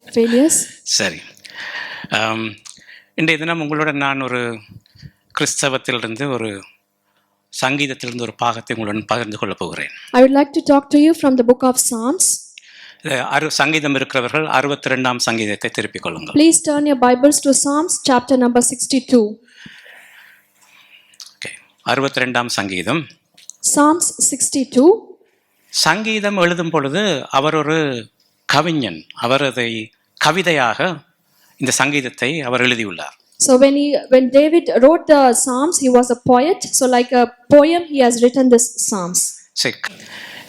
failures. சரி. இன்றைய தினம் உங்களுடன் நான் ஒரு கிறிஸ்தவத்திலிருந்து ஒரு சங்கீதத்திலிருந்து ஒரு பாகத்தை உங்களுடன் பகிர்ந்து கொள்ளப் போகிறேன். I would like to talk to you from the book of Psalms. சங்கீதம் இருக்கிறவர்கள் 62ஆம் சங்கீதத்தை திருப்பிக் கொள்ளுங்கள். Please turn your Bibles to Psalms chapter number 62. Okay. 62ஆம் சங்கீதம். Psalms 62. சங்கீதம் எழுதும் பொழுது அவர் ஒரு கவிஞன். அவர் அதை கவிதையாக இந்த சங்கீதத்தை அவர் எழுதியுள்ளார். So when David wrote the Psalms, he was a poet. So like a poem, he has written this Psalms. சரி,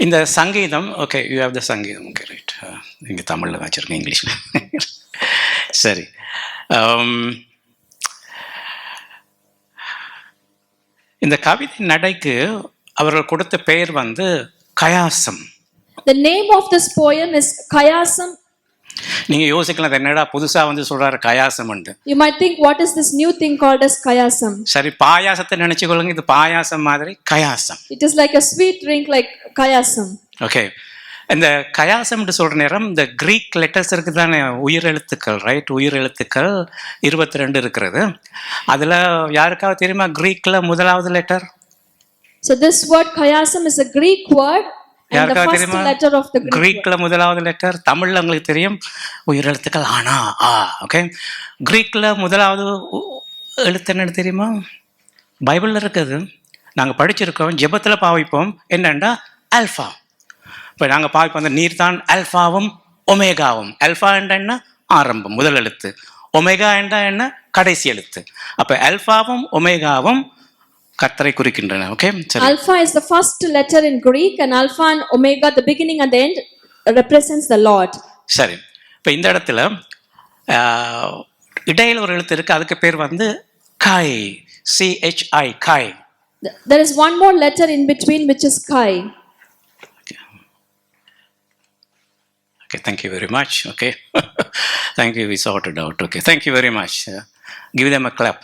இந்த சங்கீதம் ஓகே, யூ ஹேவ் த சங்கீதம். Okay, right. நீங்கள் தமிழில் வச்சுருக்கீங்க, இங்கிலீஷில். சரி. இந்த கவிதை நடைக்கு அவர்கள் கொடுத்த பெயர் வந்து கயாசம். The name of this poem is Kayasam. நீங்கள் யோசிக்கலாம், என்னடா புதுசாக வந்து சொல்கிறாரு கயாசம்ன்ட்டு. You might think, what is this new thing called as Kayasam? சரி, பாயாசத்தை நினச்சிக்கொள்ளுங்க, இது பாயாசம் மாதிரி கயாசம். It is like a sweet drink like Kayasam. Okay, இந்த கயாசம்னு சொல்கிற நேரம் இந்த கிரீக் லெட்டர்ஸ் இருக்குது தானே, உயிரெழுத்துக்கள், ரைட்? உயிரெழுத்துக்கள் 22 இருக்கிறது. அதில் யாருக்காவது தெரியுமா கிரீக்கில் முதலாவது letter? So this word Kayasam is a Greek word. And the first letter of the Greek கிரீக்ல முதலாவது லெட்டர். தமிழ்ல உங்களுக்கு தெரியும் உயிரெழுத்துக்கள் ஆனா ஆ. ஓகே, கிரீக்ல முதலாவது எழுத்து என்னன்னு தெரியுமா? பைபிள்ல இருக்குது, நாங்கள் படிச்சிருக்கோம், ஜெபத்தில் பாவிப்போம். என்னண்டா ஆல்ஃபா. இப்போ நாங்கள் பாவிப்போம், அந்த நீர் தான் ஆல்ஃபாவும் ஒமேகாவும். ஆல்ஃபா என்ற என்ன? ஆரம்பம், முதல் எழுத்து. ஒமேகா என்ற என்ன? கடைசி எழுத்து. அப்போ ஆல்ஃபாவும் ஒமேகாவும் கர்த்தரை குறிக்கின்றன. Okay, Alpha is the first letter in Greek and Alpha and Omega, the beginning and the end, represents the Lord. சரி, இப்போ இந்த இடத்துல இடையில ஒரு எழுத்து இருக்கு, அதுக்கு பேர் வந்து கை, CHI, guy. There is one more letter in between which is Kai. Okay, thank you very much. Okay. Thank you, we sorted out. Okay, thank you very much. Give them a clap.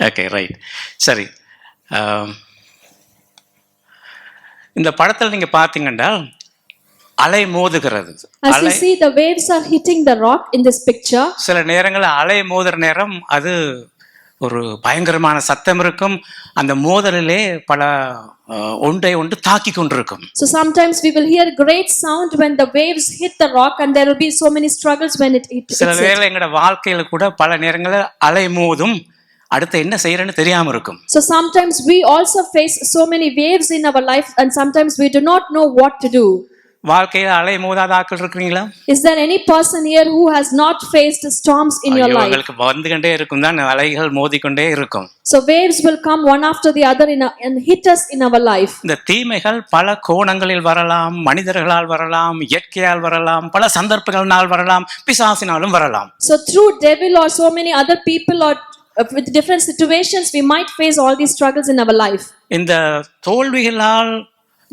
Okay, right. சரி, இந்த படத்தில் நீங்க பார்த்தீங்கன்னா அலை மோதுகிறது. As you see, the waves are hitting the rock in this picture. சில நேரங்களில் அலை மோதுற நேரம் அது ஒரு பயங்கரமான சத்தம் இருக்கும். அந்த மோதலிலே பல ஒன்று தாக்கி கொண்டிருக்கும். So sometimes we will hear great sound when the waves hit the rock, and there will be so many struggles when it hits. சில வேளை எங்களோட வாழ்க்கையில கூட பல நேரங்களில் அலை மோதும், அடுத்து என்ன செய்யறேன்னு தெரியாம இருக்கும். So sometimes we also face so many waves in our life, and sometimes we do not know what to do. வாழ்க்கையில அலை மோதாத ஆட்கள் இருக்கீங்களா? Is there any person here who has not faced storms in your life? உங்களுக்கு வந்துகிட்டே இருக்கும் தான், அலைகள் மோதிக்கொண்டே இருக்கும். So waves will come one after the other and hit us in our life. இந்த தீமைகள் பல கோணங்களில் வரலாம், மனிதர்களால் வரலாம், இயற்கையால் வரலாம், பல சந்தர்ப்பங்களால் வரலாம், பிசாசினாலும் வரலாம். So through devil or so many other people or with different situations we might face all these struggles in our life. இந்த தோல்விகளால்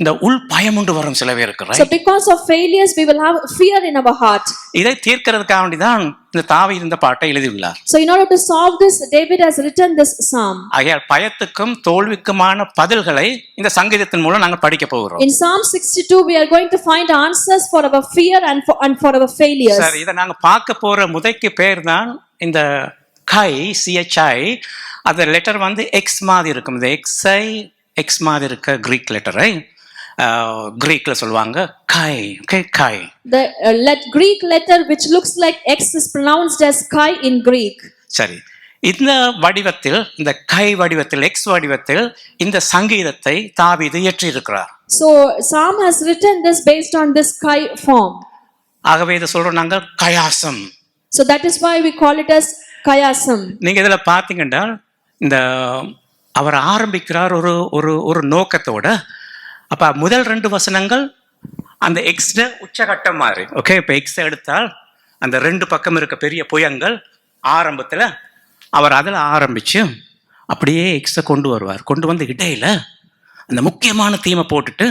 இந்த உள் பயம் உண்டு வரும் சில பேருக்கு, right? So because of failures we will have fear in our heart. இதை தீர்க்கிறதுக்காக வேண்டி தான் இந்த தாவீது இந்த பாட்டை எழுதியுள்ளார். So in order to solve this, David has written this psalm. ஆகையால் பயத்துக்கும் தோல்விக்குமான பதில்களை இந்த சங்கீதத்தின் மூலம் நாங்கள் படிக்க போகிறோம். In Psalm 62 we are going to find answers for our fear and for our failures. சரி, இதை நாங்கள் பார்க்க போற முதற்கு பேர் தான் இந்த கை, CHI. அந்த லெட்டர் வந்து எக்ஸ் மாதிரி இருக்கும். இந்த XI எக்ஸ் மாதிரி இருக்க கிரீக் லெட்டரை கிரீக்ல சொல்லுவாங்க chi. Okay, chi. The Greek letter which looks like X is pronounced as Kai in Greek. சரி, இந்த வடிவத்தில், இந்த கை வடிவத்தில், எக்ஸ் வடிவத்தில் இந்த சங்கீதத்தை தாவீது இயற்றியிருக்கிறார். So Psalm has written this based on this Kai form. ஆகவே இதை சொல்றோம் நாங்கள் கயாசம். So that is why we call it as Kayasam. நீங்க இதுல பாத்தீங்கன்னா இந்த அவர் ஆரம்பிக்கிறார் ஒரு ஒரு ஒரு நோக்கத்தோட. அப்ப முதல் 2 வசனங்கள் அந்த எக்ஸ் உச்சகட்டம் மாதிரி. ஓகே, இப்ப எக்ஸ் எடுத்தால் அந்த 2 பக்கம் இருக்க பெரிய புயங்கள் ஆரம்பத்துல அவர் அதில் ஆரம்பிச்சு அப்படியே எக்ஸை கொண்டு வருவார். கொண்டு வந்து இடையில அந்த முக்கியமான தீமை போட்டுட்டு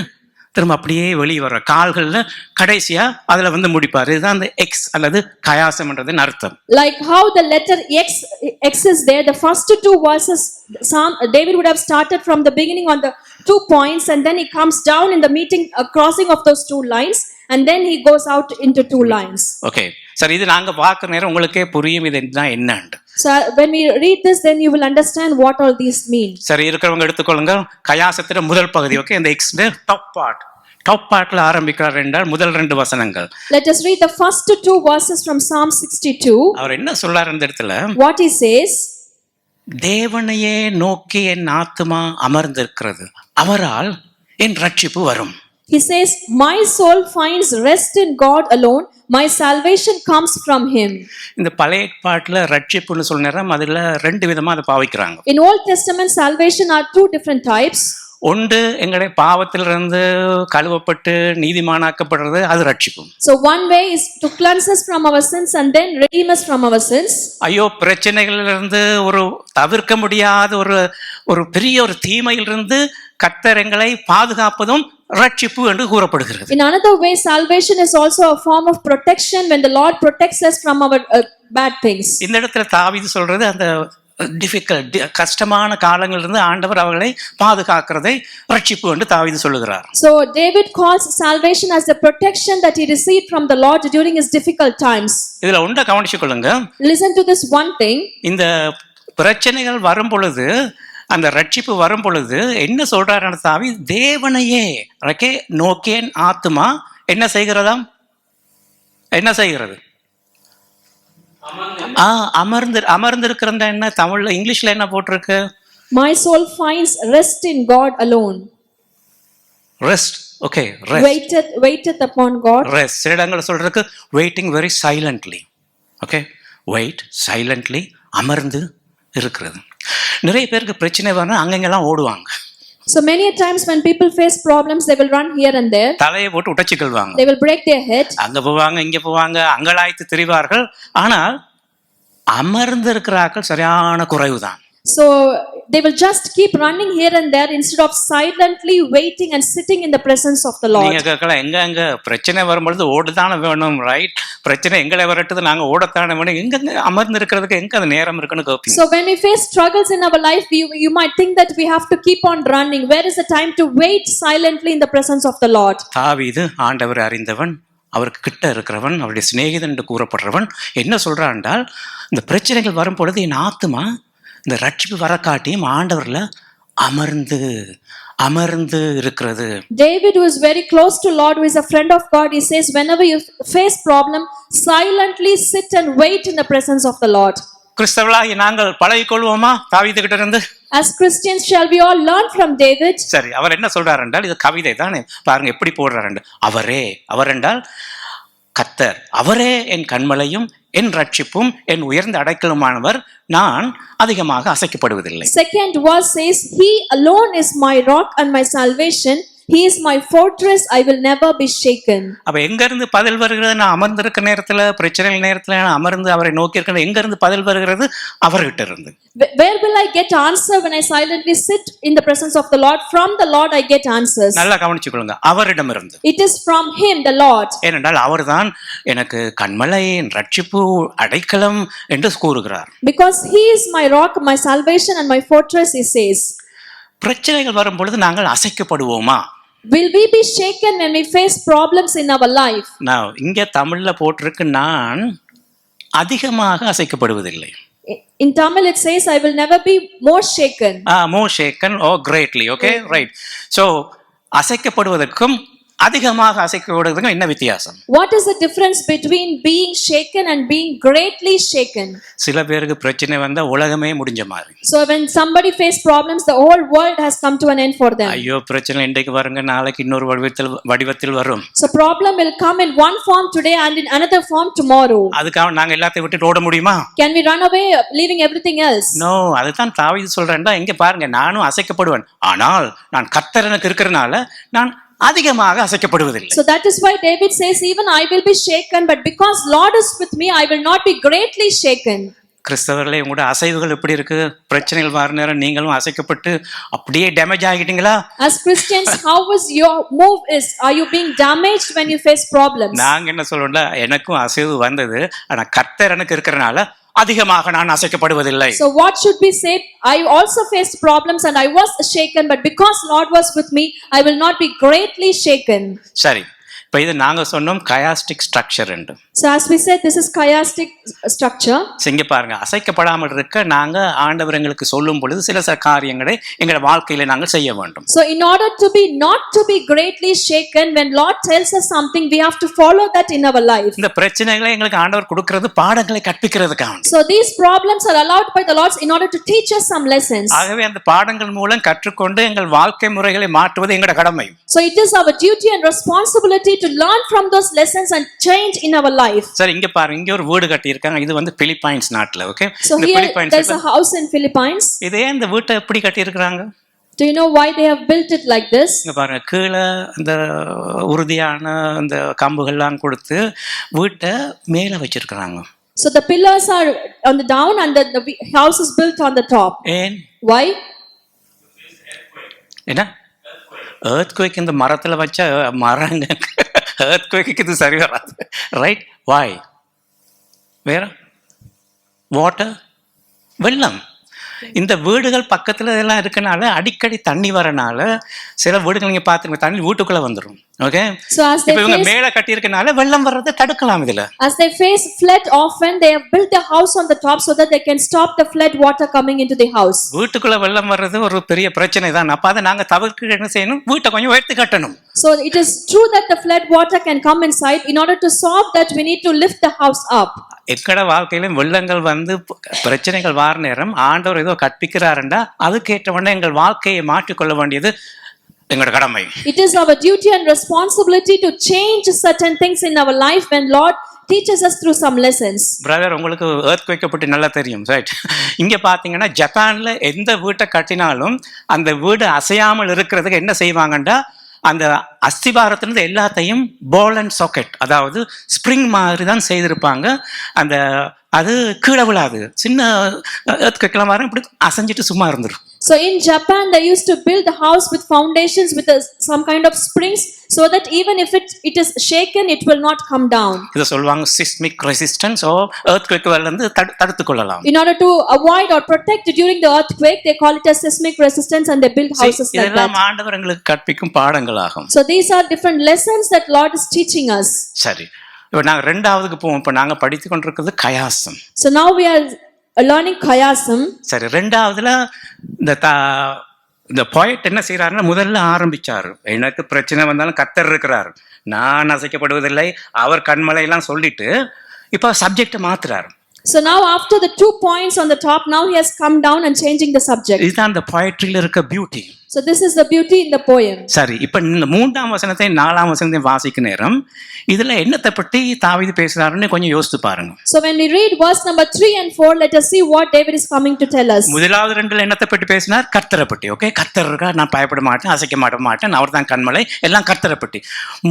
திரும்ப அப்படியே வெளியே வர்ற கால்களில் கடைசியா அதுல வந்து முடிப்பார். இதுதான் அந்த எக்ஸ் அல்லது கயாசம்ன்றதுன்னு அர்த்தம். Like how the letter X is there, the first 2 verses David would have started from the beginning on the 2 points, and then he comes down in the meeting crossing of those 2 lines, and then he goes out into 2 lines. Okay சரி, இது நாங்க பார்க்குற நேரம் உங்களுக்கே புரியும் இது என்னன்னு. So when we read this, then you will understand what all these mean. சரி, இருக்கிறவங்க எடுத்துக்கொள்ளுங்க. கயாசத்தின் முதல் பகுதி. ஓகே, இந்த எக்ஸ்ல டாப் பார்ட்ல ஆரம்பிக்கிறார் என்றால் முதல் 2 வசனங்கள். Let us read the first 2 verses from Psalm 62. அவர் என்ன சொல்றாரு இந்த இடத்துல? What he says, தேவனையே நோக்கி என் ஆத்துமா அமர்ந்திருக்கிறது, அவரால் என் ரட்சிப்பு வரும். he says, my soul finds rest in God alone, my salvation comes from him. இந்த பழைய ஏற்பாட்டுல ரட்சிப்புன்னு சொல்ற நேரம் அதுல 2 விதமா அதை பாவிக்கிறாங்க. In Old Testament, salvation are 2 different types. ஒன்று எங்களுடைய பாவத்திலிருந்து கழுவப்பட்டு நீதிமானாக்கப்படுறது, அது ரட்சிப்பு. So one way is to cleanse us from our sins and then redeem us from our sins. ஐயோ, பிரச்சனைகளிலிருந்து ஒரு தவிர்க்க முடியாத ஒரு பெரிய ஒரு தீமையிலிருந்து கர்த்தர் எங்களை பாதுகாப்பதும் ரட்சிப்பு என்று கூறப்படுகிறது. In another way, salvation is also a form of protection when the Lord protects us from our bad things. இந்த இடத்துல தாவீது சொல்றது அந்த கஷ்டமான காலங்களிலிருந்து ஆண்டவர் அவர்களை பாதுகாக்கிறதை ரட்சிப்பு என்று தாவீது சொல்லுகிறார். So David calls salvation as the protection that he received from the Lord during his difficult times. இதுல ஒன்றை கவனிச்சுக் கொள்ளுங்க. Listen to this one thing. இந்த பிரச்சனைகள் வரும் பொழுது, அந்த ரட்சிப்பு வரும் பொழுது என்ன சொல்றாரு தாவீது? தேவனையே நோக்கிய ஆத்துமா என்ன செய்கிறதாம்? என்ன செய்கிறது? அமர்ந்திருக்கிறதா? என்ன தமிழ்ல, இங்கிலீஷ்ல என்ன போட்டிருக்கு? My soul finds rest in God alone. Rest. Okay, rest. Waiteth upon God. Rest. சில இடங்கள் சொல்றதுக்கு waiting very silently. Okay, wait silently, அமர்ந்து இருக்கிறது. நிறைய பேருக்கு பிரச்சனை வரணும், அங்கெல்லாம் ஓடுவாங்க. So many times when people face problems, they will run here and there. தலையை போட்டு உடைச்சிக்கொள்வாங்க. They will break their head. அங்க போவாங்க, இங்க போவாங்க, அங்கலாய்த்து திரிவார்கள். ஆனால் அமர்ந்திருக்கிறார்கள் சரியான குறைவுதான். So they will just keep running here and there instead of silently waiting and sitting in the presence of the Lord. நீங்க கேட்கலாம், எங்க பிரச்சனை வரும்பொழுது ஓடுதானே வேணும், ரைட்? பிரச்சனை எங்களை வரட்டுது, நாங்க ஓடத்தானே வேணும், எங்க அமர்ந்து இருக்கிறதுக்கு எங்க அது நேரம் இருக்குன்னு கேட்பீங்க. So when we face struggles in our life, you might think that we have to keep on running. Where is the time to wait silently in the presence of the Lord? தாவீது ஆண்டவர் அறிந்தவன், அவருக்கு கிட்ட இருக்கிறவன், அவருடைய சிநேகிதன் என்று கூறப்படுறவன் என்ன சொல்றான் என்றால், இந்த பிரச்சனைகள் வரும் பொழுது என் ஆத்துமா இந்த ரட்சிப்பு வர காட்டியும் ஆண்டவர்ல அமர்ந்து இருக்கிறது. David, who is very close to Lord, who is a friend of God, he says, whenever you face problem, silently sit and wait in the presence of the Lord. கிறிஸ்தவர்களாகிய நாங்கள் பழகிக்கொள்வோமா தாவீது கிட்ட இருந்து? As Christians, shall we all learn from David? சரி, அவர் என்ன சொல்றார் என்றால், இது கவிதை தானே, பாருங்க எப்படி போடுறாரு. அவர் என்றால் கர்த்தர், அவரே என் கண்மலையும் என் ரட்சிப்பும் என் உயர்ந்த அடைக்கலுமானவர், நான் அதிகமாக அசைக்கப்படுவதில்லை. Second verse says, he alone is my rock and my salvation, he is my fortress, I will never be shaken. அப்ப எங்க இருந்து பதில் வருகிறது? நான் அமர்ந்திருக்க நேரத்துல, பிரச்சனை நேரத்துல நான் அமர்ந்து அவரை நோக்கி இருக்கிறது, எங்க இருந்து பதில் வருகிறது? அவர்கிட்ட இருந்து. Where will I get answer when I silently sit in the presence of the Lord? From the Lord I get answers. நல்லா கவனிச்சுக்கொள்ளுங்க, அவரிடமிருந்து. It is from him, the Lord. ஏனென்றால் அவர்தான் எனக்கு கண்மலை, ரட்சிப்பு, அடைக்கலம் என்று கூறுகிறார். Because he is my rock, my salvation and my fortress, he says. பிரச்சனைகள் வரும் பொழுது நாங்கள் அசைக்கப்படுவோமா? Will we be shaken when we face problems in our life? Now இங்க தமிழ்ல போட்டிருக்கு, நான் அதிகமாக அசைக்கப்படுவதில்லை. In Tamil it says, I will never be more shaken. More shaken or greatly. Okay, right. So அசைக்கப்படுவதற்கும் அதிகமாக அசைக்கப்படுவதற்கும் என்ன வித்தியாசம்? What is the difference between being shaken and being greatly shaken? சில பேருக்கு பிரச்சனை வந்தா உலகமே முடிஞ்ச மாதிரி. So when somebody face problems, the whole world has come to an end for them. ஐயோ, பிரச்சனை இன்றைக்கு வருங்க, நாளைக்கு இன்னொரு வடிவத்தில் வரும். So problem will come in one form today and in another form tomorrow. அதுக்காக நாங்க எல்லாத்தையும் விட்டுட்டு ஓட முடியுமா? Can we run away leaving everything else? No, அதுதான் தாவீது சொல்றேன்டா, இங்க பாருங்க, நானும் அசைக்கப்படுவேன், ஆனால் நான் கர்த்தர் எனக்கு இருக்கிறனால நான் அதிகமாக அசைக்கப்படுவதில்லை. So that is why David says, even I will be shaken, but because Lord is with me, I will not be greatly shaken. கிறிஸ்தவர்களே, உங்களோட அசைவுகள் எப்படி இருக்கு? பிரச்சனைகள் வர நேரம் நீங்களும் அசைக்கப்பட்டு அப்படியே damage ஆகிட்டீங்களா? As Christians, how is your move is? Are you being damaged when you face problems? நாங்க என்ன சொல்றோம்ல, எனக்கும் அசைவு வந்தது, ஆனா கர்த்தர் எனக்கு இருக்கிறனால அதிகமாக நான் அசைக்கப்படுவதில்லை. So what should be said? I also faced problems and I was shaken, but because Lord was with me, I will not be greatly shaken. சரி, இப்போ இது நாங்க சொன்னோம் கயாஸ்டிக் structure. So as we said, this is chiastic structure. இங்க பாருங்க, அசைக்கப்படாமல் இருக்க நாங்க ஆண்டவர் எங்களுக்கு சொல்லும் பொழுது சில காரியங்களை எங்களோட வாழ்க்கையில நாங்கள் செய்ய வேண்டும். So in order to be not to be greatly shaken, when Lord tells us something, we have to follow that in our life. இந்த பிரச்சனைகளை எங்களுக்கு ஆண்டவர் கொடுக்கிறது பாடங்களை கற்பிக்கிறதுக்காக. So these problems are allowed by the Lord in order to teach us some lessons. ஆகவே அந்த பாடங்கள் மூலம் கற்றுக்கொண்டு எங்கள் வாழ்க்கை முறைகளை மாற்றுவது எங்களோட கடமை. So it is our duty and responsibility to learn from those lessons and change in our life. சரி, இங்க பாருங்க, இங்க ஒரு வீடு கட்டி இருக்காங்க. இது வந்து பிலிப்பைன்ஸ் நாட்டுல. Okay, So here there's a house in Philippines. இதே இந்த வீட்டை எப்படி கட்டி இருக்காங்க? Do you know why they have built it like this? இங்க பாருங்க, கீழே அந்த உறுதியான அந்த கம்புகள்லாம் கொடுத்து வீட்டை மேல வச்சிருக்கிறாங்க. So the pillars are on the down and the house is built on the top. ஏன்? Why? என்ன? earthquake இந்த மரத்துல வச்சா மரங்க earthquake இது சரி வராது. ரைட்? why? வேற? வாட்டர், வெள்ளம். இந்த வீடுகள் பக்கத்துல எல்லாம் இருக்கனால அடிக்கடி தண்ணி வரனால சில வீடுகள் நீங்க பாத்துருங்க, தண்ணி வீட்டுக்குள்ள வந்துடும். ஓகே, So as they இப்ப இவங்க face, மேல கட்டி இருக்கனால வெள்ளம் வர்றதை தடுக்கலாம். இதுல as they face flood often, they have built a house on the top so that they can stop the flood water coming into the house. வீட்டுக்குள்ள வெள்ளம் வர்றது ஒரு பெரிய பிரச்சனை தான். அப்ப அதை நாங்க தவிர்க்க என்ன செய்யணும்? வீட்டை கொஞ்சம் உயர்த்தி கட்டணும். So it is true that the flood water can come inside. In order to solve that, we need to lift the house up. எக்கட வாழ்க்கையிலும் வெள்ளங்கள் வந்து பிரச்சனைகள் வார நேரம் ஆண்டவர் ஏதோ கற்பிக்கிறாருண்டா அதுக்கேற்றவண்ண எங்கள் வாழ்க்கையை மாற்றிக்கொள்ள வேண்டியது எங்களோட கடமை. It is our duty and responsibility to change certain things in our life when Lord teaches us through some lessons. Brother, உங்களுக்கு earthquake பற்றி நல்லா தெரியும், ரைட்? இங்க பாத்தீங்கன்னா ஜப்பான்ல எந்த வீட்டை கட்டினாலும் அந்த வீடு அசையாமல் இருக்கிறதுக்கு என்ன செய்வாங்கண்டா, அந்த அஸ்திபாரத்திலிருந்து எல்லாத்தையும் பால் அண்ட் சாக்கெட், அதாவது ஸ்ப்ரிங் மாதிரி தான் செய்திருப்பாங்க. அந்த அது கீழே விழாது. சின்ன earthquakeலாம் வரும், இப்படி அசைஞ்சிட்டு சும்மா இருந்துடும். So in Japan, they used to build the house with foundations with some kind of springs, so that even if it is shaken, it will not come down. இதை சொல்லுவாங்க seismic resistance, or earthquake வந்து தடுத்து கொள்ளலாம். In order to avoid or protect during the earthquake, they call it as seismic resistance, and they build houses like that. இதெல்லாம் ஆண்டவர் எங்களுக்கு கற்பிக்கும் பாடங்களாகும். So these are different lessons that Lord is teaching us. சரி, இப்போ நாங்கள் ரெண்டாவதுக்கு போவோம். இப்போ நாங்கள் படித்து கொண்டிருக்கிறது கயாசம். So now we are learning chiasm. சரி, ரெண்டாவதுல இந்த பாயிண்ட் என்ன செய்யறாருன்னா, முதல்ல ஆரம்பிச்சாரு, எனக்கு பிரச்சனை வந்தாலும் கர்த்தர் இருக்கிறார், நான் அசைக்கப்படுவதில்லை, அவர் கண்மலையெல்லாம் சொல்லிட்டு இப்போ சப்ஜெக்டை மாத்துறாரு. So now after the 2 points on the top, now he has come down and changing the subject. இதுதான் அந்த போயட்ரியில இருக்க beauty. So this is the beauty in the poem. சரி, இப்ப இந்த 3ஆம் வசனத்தையும் 4ஆம் வசனத்தையும் வாசிக்க நேரம் இதுல என்னத்தை பற்றி தாவீது பேசுறாருன்னு கொஞ்சம் யோசித்து பாருங்க. So when we read verse number 3 and 4, let us see what David is coming to tell us. முதலாவது ரெண்டுல என்னத்தை பற்றி பேசினார்? கர்த்தரை பற்றி. ஓகே, கர்த்தர் இருக்கா, நான் பயப்பட மாட்டேன், அசைக்க மாட்டேன், அவர் தான் கண்மலை, எல்லாம் கர்த்தரை பற்றி.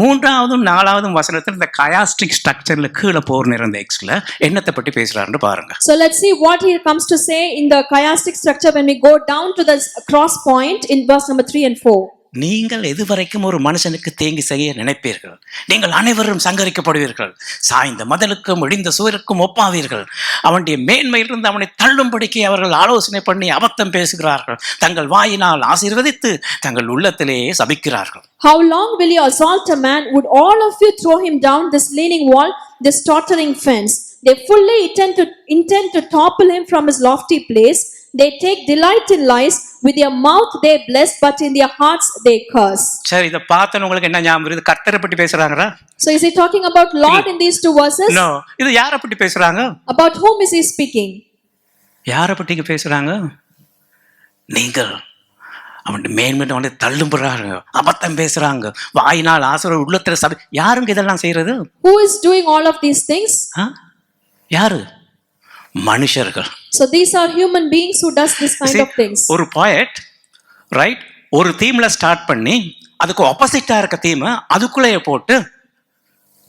3ஆவதும் 4ஆவதும் வசனத்தில் இந்த கயாஸ்டிக் ஸ்ட்ரக்சர்ல கீழே போர் நிறந்த எக்ஸ்ல என்னத்தை பற்றி பேசுறாருன்னு பாருங்க. So let's see what he comes to say in the chiastic structure when we go down to the cross point in verse number 3 and 4. நீங்கள் எதுவரைக்கும் ஒரு மனுஷனுக்கு தேங்கி செய்ய நினைப்பீர்கள், நீங்கள் அனைவரும் சங்கரிக்கப்படுவீர்கள், சாய்ந்த மதலுக்கும் இடிந்த சுவருக்கும் ஒப்பாவீர்கள், அவனுடைய மேன்மையிலிருந்து அவனை தள்ளும்படிக்கு அவர்கள் ஆலோசனை பண்ணி அபத்தம் பேசுகிறார்கள், தங்கள் வாயினால் ஆசீர்வதித்து தங்கள் உள்ளத்திலேயே சபிக்கிறார்கள். How long will you assault a man? Would all of you throw him down this leaning wall, this tottering fence? They fully intend to topple him from his lofty place. They take delight in lies. With their mouth they bless, but in their hearts they curse. சரி, இத பார்த்தா உங்களுக்கு என்ன ஞாபகம் வருது? கர்த்தரை பற்றி பேசுறாங்களா? So is he talking about Lord in these 2 verses? No, இது யாரை பற்றி பேசுறாங்க? About whom is he speaking? யாரை பற்றி பேசுறாங்க? நீங்கள் அவன் மேன்மேலும் அவனை தள்ளும்புறாங்க, அபத்தம் பேசுறாங்க, வாயினால் ஆசீர்வாத உள்ளத்துல சபை. யாருங்க இதெல்லாம் செய்யறது? Who is doing all of these things? யாரு? மனுஷர்கள். So these are human beings who does this kind of things. ஒரு poet, ரைட், ஒரு தீம்ல ஸ்டார்ட் பண்ணி அதுக்கு ஆப்போசிட்டா இருக்க தீம் அதுக்குள்ளேயே போட்டு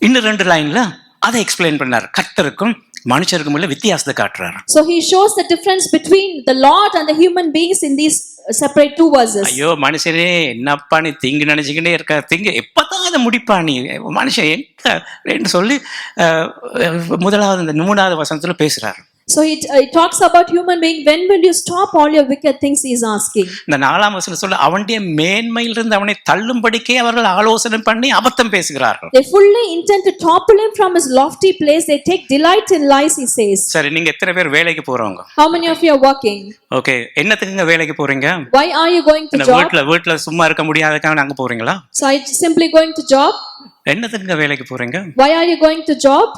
இன்னும் 2 லைன்ல அதை எக்ஸ்பிளைன் பண்ணார். கர்த்தருக்கும் மனுஷருக்கும் உள்ள வித்தியாசத்தை காட்டுறாரு. So he shows the difference between the Lord and the human beings in these separate 2 verses. ஐயோ மனுஷனே, என்னப்பா நீ திங்கு நினைச்சுக்கிட்டே இருக்க, திங்கு எப்பதான் அதை முடிப்பா நீ மனுஷன் எங்க சொல்லி முதலாவது இந்த 3ஆவது வசனத்துல பேசுறாரு. So it talks about human being. When will you stop all your wicked things? He is asking. இந்த 4ஆம் வசனம் சொல்ல அவனுடைய மேன்மையிலிருந்து அவனை தள்ளும்படிக்கே அவர்கள் ஆலோசனை பண்ணி அபத்தம் பேசுகிறார்கள். They fully intend to topple him from his lofty place. They take delight in lies, he says. சரி, நீங்க எத்தனை பேர் வேலைக்கு போறவங்க? How many of you are working? Okay, என்னத்துக்குங்க வேலைக்கு போறீங்க? Why are you going to இந்த job? வீட்ல சும்மா இருக்க முடியாததுக்காக அங்க போறீங்களா? So I simply going to job? என்னத்துக்குங்க வேலைக்கு போறீங்க? Why are you going to job?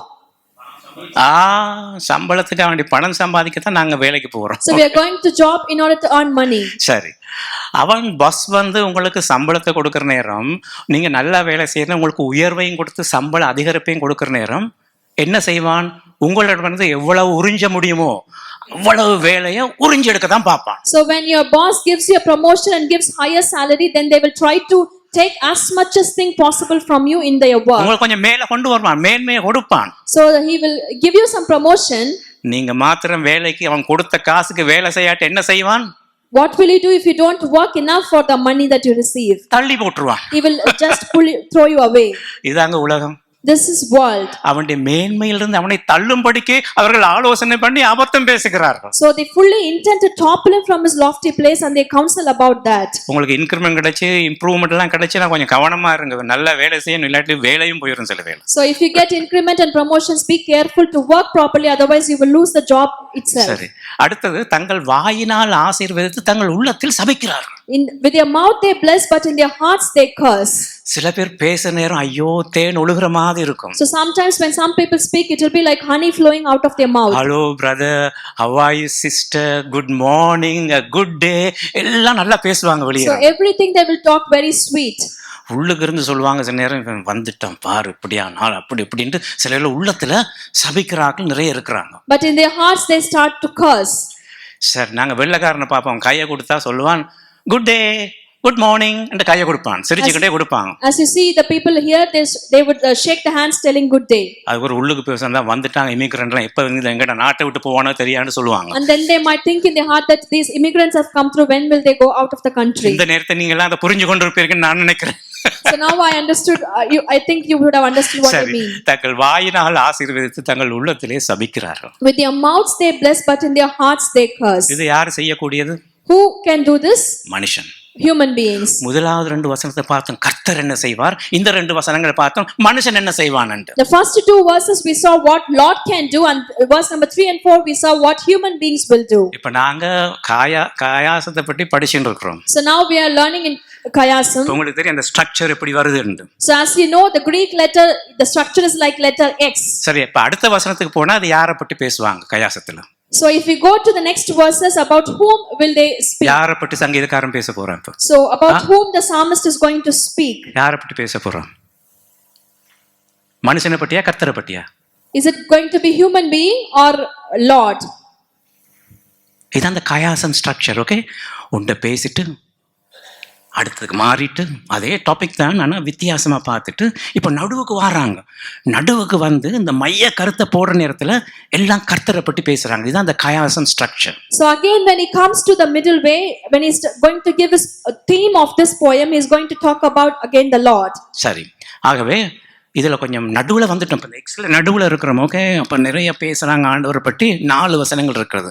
சம்பளத்துக்கு வேண்டி பணம் சம்பாதிக்கத்தான் நாங்க வேலைக்கு போறோம். So we are going to job in order to earn money. சரி, அவன் பஸ் வந்து உங்களுக்கு சம்பளத்தை கொடுக்கற நேரம், நீங்க நல்லா வேலை செய்யணும், உங்களுக்கு உயர்வையும் கொடுத்து சம்பள அதிகரிப்பையும் கொடுக்கற நேரம் என்ன செய்வான்? உங்களிடம் வந்து எவ்வளவு உறிஞ்ச முடியுமோ அவ்வளவு வேலையை உறிஞ்சி எடுக்க தான் பார்ப்பான். So when your boss gives you a promotion and gives higher salary, then they will try to take as much as thing possible from you in their work. உங்களுக்கு கொஞ்சம் மேல கொண்டு வருவான், மேன்மையை கொடுப்பான். So he will give you some promotion. நீங்க மாத்திரம் வேலைக்கு அவன் கொடுத்த காசுக்கு வேலை செய்யாட்டி என்ன செய்வான்? What will he do if you don't work enough for the money that you receive? தள்ளி போட்டுருவான். He will just throw you away. இதாங்க உலகம். This is world. அவனுடைய மேன்மையிலிருந்து அவனை தள்ளும்படிக்கு அவர்கள் ஆலோசனை பண்ணி அபத்தம் பேசுகிறார்கள். So they fully intend to topple him from his lofty place and they counsel about that. உங்களுக்கு இன்கிரிமெண்ட் கிடைச்சு இம்ப்ரூவ்மெண்ட் எல்லாம் கிடைச்சுனா கொஞ்சம் கவனமா இருங்க. நல்ல வேலை செய்யணும், இல்லாட்டி வேலையும் போயிடும் சில வேலை. So if you get increment and promotions, be careful to work properly, otherwise you will lose the job itself. சரி, அடுத்தது தங்கள் வாயினால் ஆசீர்வதித்து தங்கள் உள்ளத்தில் சபிக்கிறார்கள். With their mouth they bless, but in their hearts they curse. சில பேர் பேச நேரம் ஐயோ தேன் ஒழுகுற மாதிரி இருக்கும். So sometimes when some people speak, it will be like honey flowing out of their mouth. Hello brother, how are you sister, good morning, a good day, எல்லாம் நல்லா பேசுவாங்க வெளியே. So everything they will talk very sweet. உள்ளுக்கு இருந்து சொல்லுவாங்க சில நேரம், வந்துட்டான் பாரு இப்படியா நாள் அப்படி இப்படின்ட்டு சில உள்ளத்துல சபிக்கிறார்கள் நிறைய இருக்கிறாங்க. But in their hearts they start to curse. Sir, நாங்க வெள்ளைக்காரனை பார்ப்போம், கையை கொடுத்தா சொல்லுவான் குட் டே குட் மார்னிங் என்று கையை கொடுப்பான், சிரிச்சுக்கிட்டே கொடுப்பாங்க. As you see the people here, they would shake the hands telling good day. அது ஒரு உள்ளுக்கு பேசுறதா வந்துட்டாங்க இமிகிரண்ட்லாம், எப்ப வந்து எங்கட நாட்டை விட்டு போவானோ தெரியாதுன்னு சொல்லுவாங்க. And then they might think in their heart that these immigrants have come through, when will they go out of the country? இந்த நேரத்தை நீங்க எல்லாம் அதை புரிஞ்சு கொண்டிருப்பீங்கன்னு நான் நினைக்கிறேன். So now I understood, I think you would have understood what I mean. தங்கள் வாயினால் ஆசீர்வதித்து தங்கள் உள்ளத்திலே சபிக்கிறார்கள். With their mouths they bless, but in their hearts they curse. இது யார் செய்யக்கூடியது? Who can do this? மனுஷன். Human beings. முதலாவது 2 வசனத்தை பார்த்தோம் கர்த்தர் என்ன செய்வார், இந்த 2 வசனங்களை பார்த்தோம் மனுஷன் என்ன செய்வான் என்று. The first 2 verses we saw what Lord can do, and verse number 3 and 4 we saw what human beings will do. இப்ப நாங்க காயாசத்தை பற்றி படிச்சுட்டு இருக்கிறோம். So now we are learning in Kayasam. உங்களுக்கு தெரியும் அந்த ஸ்ட்ரக்சர் எப்படி வருது என்று. So as you know, the Greek letter, the structure is like letter X. சரி, இப்ப அடுத்த வசனத்துக்கு போனா அது யாரை பற்றி பேசுவாங்க கயாசத்துல? So if we go to the next verses, about whom will they speak? யாரை பற்றி சங்கீதக்காரன் பேச போறான் இப்ப? So about whom the psalmist is going to speak? யாரை பற்றி பேச போறான்? மனுஷனை பற்றியா கர்த்தரை பற்றியா? Is it going to be human being or Lord? இதான் அந்த கயாசம் ஸ்ட்ரக்சர். ஓகே, உன்ட பேசிட்டு அடுத்ததுக்கு மாறிட்டு அதே டாபிக் தான், ஆனால் வித்தியாசமாக பார்த்துட்டு இப்போ நடுவுக்கு வராங்க. நடுவுக்கு வந்து இந்த மைய கருத்தை போடுற நேரத்தில் எல்லாம் கர்த்தரை பற்றி பேசுகிறாங்க. இதுதான் அந்த கயாசம் structure. So again when he comes to the middle way, when he's going to give his theme of this poem, he's going to talk about again the Lord. சரி, ஆகவே இதில் கொஞ்சம் நடுவில் வந்துட்டோம். இப்போ எக்ஸில் நடுவில் இருக்கிறோம். ஓகே, அப்போ நிறைய பேசுகிறாங்க ஆண்டவரை பற்றி. 4 வசனங்கள் இருக்கிறது.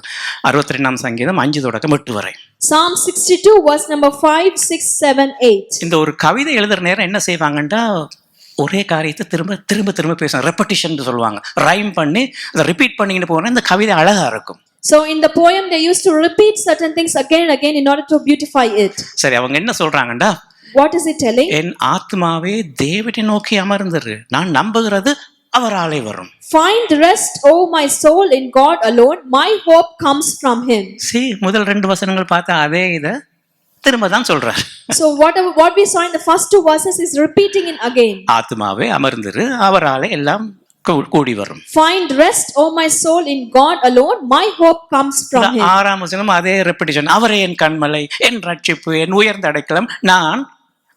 62ஆம் சங்கீதம் 5 தொடக்கம் 8 வரை. Psalm 62 verse number 5, 6, 7, 8. இந்த ஒரு கவிதை எழுதுற நேரம் என்ன செய்வாங்கன்னா ஒரே காரியத்தை திரும்ப திரும்ப திரும்ப பேசுவாங்க. ரெப்படிஷன் சொல்லுவாங்க. ரைம் பண்ணி அதை ரிப்பீட் பண்ணிக்கிட்டு போனால் இந்த கவிதை அழகா இருக்கும். So in the poem they used to repeat certain things again and again in order to beautify it. சரி, அவங்க என்ன சொல்றாங்கடா? What is it telling? என் ஆத்மாவே தேவனை நோக்கி அமர்ந்திரு, நான் நம்புகிறது அவராலே வரும். Find rest, O my soul, in God alone. My hope comes from him. முதல் 2 வசனங்கள் பார்த்தா அதே இதை திரும்ப தான் சொல்றார். So what we saw in the first 2 verses is repeating it again. ஆத்மாவே அமர்ந்திரு, அவராலே எல்லாம் கூடி வரும். Find rest, O my soul, in God alone. My hope comes from him. 6ஆம் வசனம் அதே ரெப்படிஷன். அவரே என் கண்மலை, என் ரட்சிப்பு, என் உயர்ந்த அடைக்கலம், நான்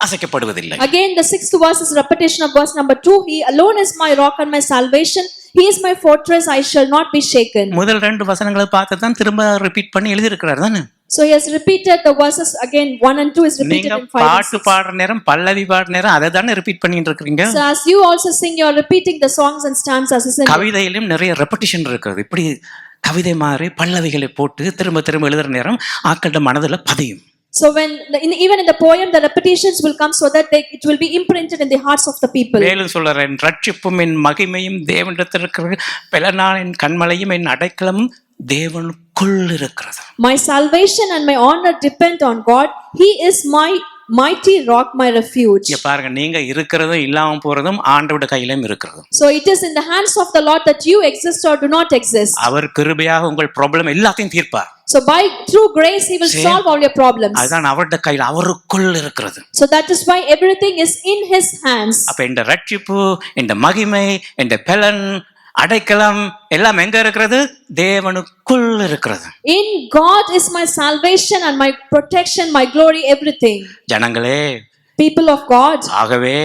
அசைக்கப்படுவதில்லை. Again the 6th verse is repetition of verse number 2. He alone is my rock and my salvation. He is my fortress, I shall not be shaken. முதல் 2 வசனங்களை பார்த்து தான் திரும்ப ரிப்பீட் பண்ணி எழுதி இருக்கிறார் தானே. So he has repeated the verses again. 1 and 2 is repeated நீங்க in 5 and 6. பாட்டு பாடுற நேரம் பல்லவி பாடுற நேரம் அதை தானே ரிப்பீட் பண்ணிட்டு இருக்கீங்க. So as you also sing, you are repeating the songs and stanzas, isn't it? கவிதையிலும் நிறைய ரெப்படிஷன் இருக்குது. இப்படி கவிதை மாதிரி பல்லவிகளை போட்டு திரும்ப திரும்ப எழுதுற நேரம் ஆக்கள்ட மனதுல பதியும். So when even in the poem the repetitions will come so that it will be imprinted in the hearts of the people. மேலும் சொல்றேன், ரட்சிப்பும் என் மகிமையும் தேவனிடத்தில் இருக்கிறது, பெலனான் என் கண்மலையும் என் அடைக்கலமும் தேவனுக்குள் இருக்கிறது. My salvation and my honor depend on God. He is my mighty rock, my refuge. இங்க பாருங்க, நீங்க இருக்கிறதும் இல்லாம போறதும் ஆண்டவருடைய கையிலும் இருக்கிறது. So it is in the hands of the Lord that you exist or do not exist. அவர் கிருபையாக உங்கள் ப்ராப்ளம் எல்லாத்தையும் தீர்ப்பார். So by through grace he will solve all your problems. அதுதான் அவருடைய கையில், அவருக்குள் இருக்கிறது. So that is why everything is in his hands. அப்ப இந்த ரட்சிப்பு, இந்த மகிமை, இந்த பெலன், அடைக்கலம் எல்லாம் எங்க இருக்கிறது? தேவனுக்குள் இருக்கிறது. In God is my salvation and my protection, my glory, everything. Janangale, People of God, ஆகவே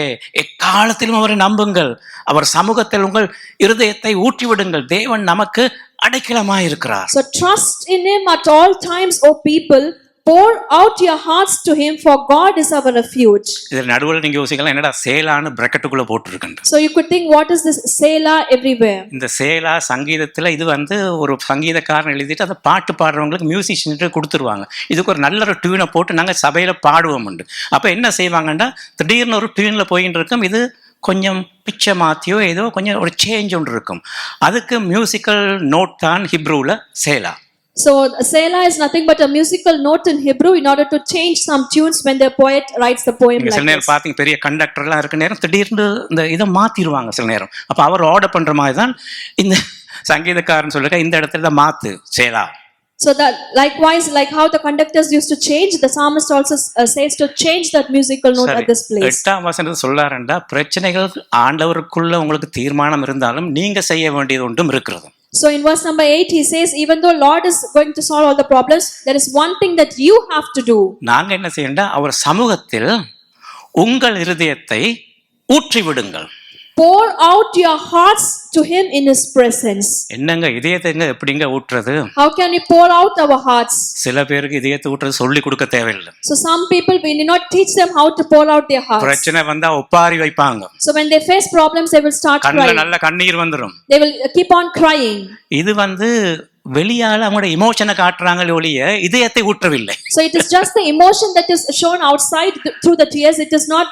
எக்காலத்திலும் அவரை நம்புங்கள், அவர் சமூகத்தில் உங்கள் இருதயத்தை ஊற்றி விடுங்கள். தேவன் நமக்கு அடைக்கலமாய் இருக்கிறார். so trust in him at all times, O people. Pour out your hearts to him, for God is our refuge. இதில் நடுவில் நீங்க யோசிக்கலாம், என்னடா சேலான்னு பிரக்கெட்டுக்குள்ள போட்டுருக்கின்ற. So you could think, what is this Selah everywhere? இந்த சேலா சங்கீதத்துல இது ஒரு சங்கீதக்காரன் எழுதிட்டு அதை பாட்டு பாடுறவங்களுக்கு மியூசிஷியன் கொடுத்துருவாங்க. இதுக்கு ஒரு நல்ல ஒரு டியூனை போட்டு நாங்கள் சபையில பாடுவோம் உண்டு. அப்ப என்ன செய்வாங்கன்னா, திடீர்னு ஒரு டியூன்ல போயின்னு இருக்கும், இது கொஞ்சம் பிச்சை மாத்தியோ ஏதோ கொஞ்சம் ஒரு சேஞ்ச் ஒன்று இருக்கும். அதுக்கு மியூசிக்கல் நோட் தான் ஹிப்ரூல சேலா. So Selah is nothing but a musical note in Hebrew in order to change some tunes when the poet writes the poem like சில நேரம் this. பார்த்தீங்க, பெரிய கண்டக்டர்லாம் இருக்க நேரம் திடீர்னு இந்த இதை மாத்திடுவாங்க சில நேரம். அப்ப அவர் ஆர்டர் பண்ற மாதிரி தான் இந்த சங்கீதக்காரன் சொல்லுங்க, இந்த இடத்துல மாத்து சேலா. So that likewise, like how the conductors used to change, the psalmist also says to change that musical note at this place. 8ஆம் வசனத்தை சொல்லாருண்டா, பிரச்சனைகள் ஆண்டவருக்குள்ள உங்களுக்கு தீர்மானம் இருந்தாலும் நீங்க செய்ய வேண்டியது ஒன்றும் இருக்கிறது. So in verse number 8 he says, even though Lord is going to solve all the problems, there is one thing that you have to do. நாங்க என்ன செய்யண்டா, அவர் சமூகத்தில் உங்கள் இருதயத்தை ஊற்றி விடுங்கள். Pour out your hearts to him in his presence. என்னங்க இதயத்தை எப்படிங்க ஊற்றுறது? How can we pour out our hearts? சில பேருக்கு இதயத்தை ஊற்றுறது சொல்லி கொடுக்க தேவையில்லை. So some people, we need not teach them how to pour out their hearts. பிரச்சனை வந்தா ஒப்பாரி வைப்பாங்க. So when they face problems, they will start கண்ணுல crying. நல்ல கண்ணீர் வந்துரும். They will keep on crying. இது வெளியால அவங்களோட இமோஷனை காட்டுறாங்களே ஒழிய இதயத்தை ஊற்றவில்லை. So it is just the emotion that is shown outside through the tears. It is not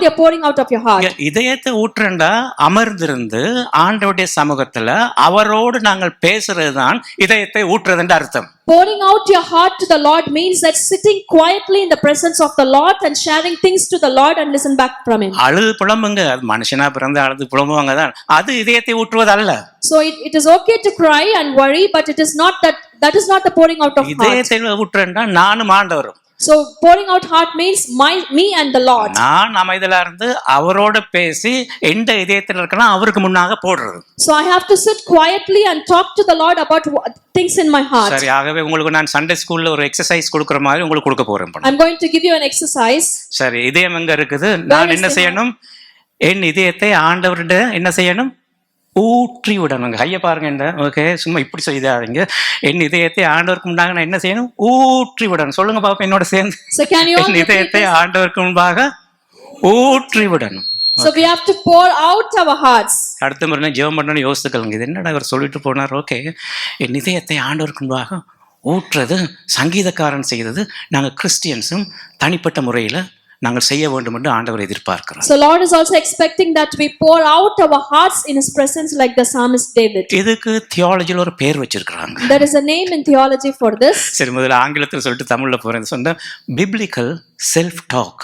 the pouring out of your heart. இதயத்தை ஊற்றண்டா அமர்ந்திருந்து ஆண்டவருடைய சமூகத்துல அவரோடு நாங்கள் பேசுறதுதான் இதயத்தை ஊற்றுறதுன்ற அர்த்தம். Pouring out your heart to the Lord means that sitting quietly in the presence of the Lord and sharing things to the Lord and listen back from him. அழுது புலம்புங்க, அது மனுஷனா பிறந்து அழுது புலம்புவாங்க தான், அது இதயத்தை ஊற்றுவது அல்ல. So it is okay to cry and worry, but it is not that is not the pouring out of heart. இதயத்தை ஊற்றுறண்டா நானும் ஆண்டவரும். So pouring out heart means me and the Lord. நான் அமைதலா இருந்து அவரோட பேசி எந்த இதயத்தில் இருக்கலாம் அவருக்கு முன்னாக போடுறது. So I have to sit quietly and talk to the Lord about things in my heart. சரி, ஆகவே உங்களுக்கு நான் சண்டே ஸ்கூல்ல ஒரு எக்ஸசைஸ் கொடுக்கிற மாதிரி உங்களுக்கு கொடுக்க போறேன். I'm going to give you an exercise. சரி, இதயம் எங்க இருக்குது? நான் என்ன செய்யணும்? என் இதயத்தை ஆண்டவர்கிட்ட என்ன செய்யணும்? ஊற்றி விடணும். கையை பாருங்க, ஓகே, சும்மா இப்படி செய்யாதீங்க. என் இதயத்தை ஆண்டவருக்கு முன்பாக நான் என்ன செய்யணும்? ஊற்றி விடணும். சொல்லுங்க பாப்பா என்னோட சேர்ந்து. என் இதயத்தை ஆண்டவருக்கு முன்பாக ஊற்றி விடணும். So we have to pour out our hearts. அடுத்த முறை ஜெபம் பண்ணணும்னு யோசித்துக்கலங்க. இது என்னடா இவர் சொல்லிட்டு போனார்? ஓகே, என் இதயத்தை ஆண்டவருக்கு முன்பாக ஊற்றுறது சங்கீதக்காரன் செய்தது, நாங்கள் கிறிஸ்டியன்ஸும் தனிப்பட்ட முறையில் நாங்கள் செய்ய வேண்டும் என்று ஆண்டவர் எதிர்பார்க்கிறார். So Lord is also expecting that we pour out our hearts in his presence like the psalmist David. இதுக்கு தியாலஜில ஒரு பேர் வச்சிருக்காங்க. There is a name in theology for this. சரி, முதல்ல ஆங்கிலத்தில் சொல்லிட்டு தமிழ்ல போறேன். சொன்னா biblical self talk.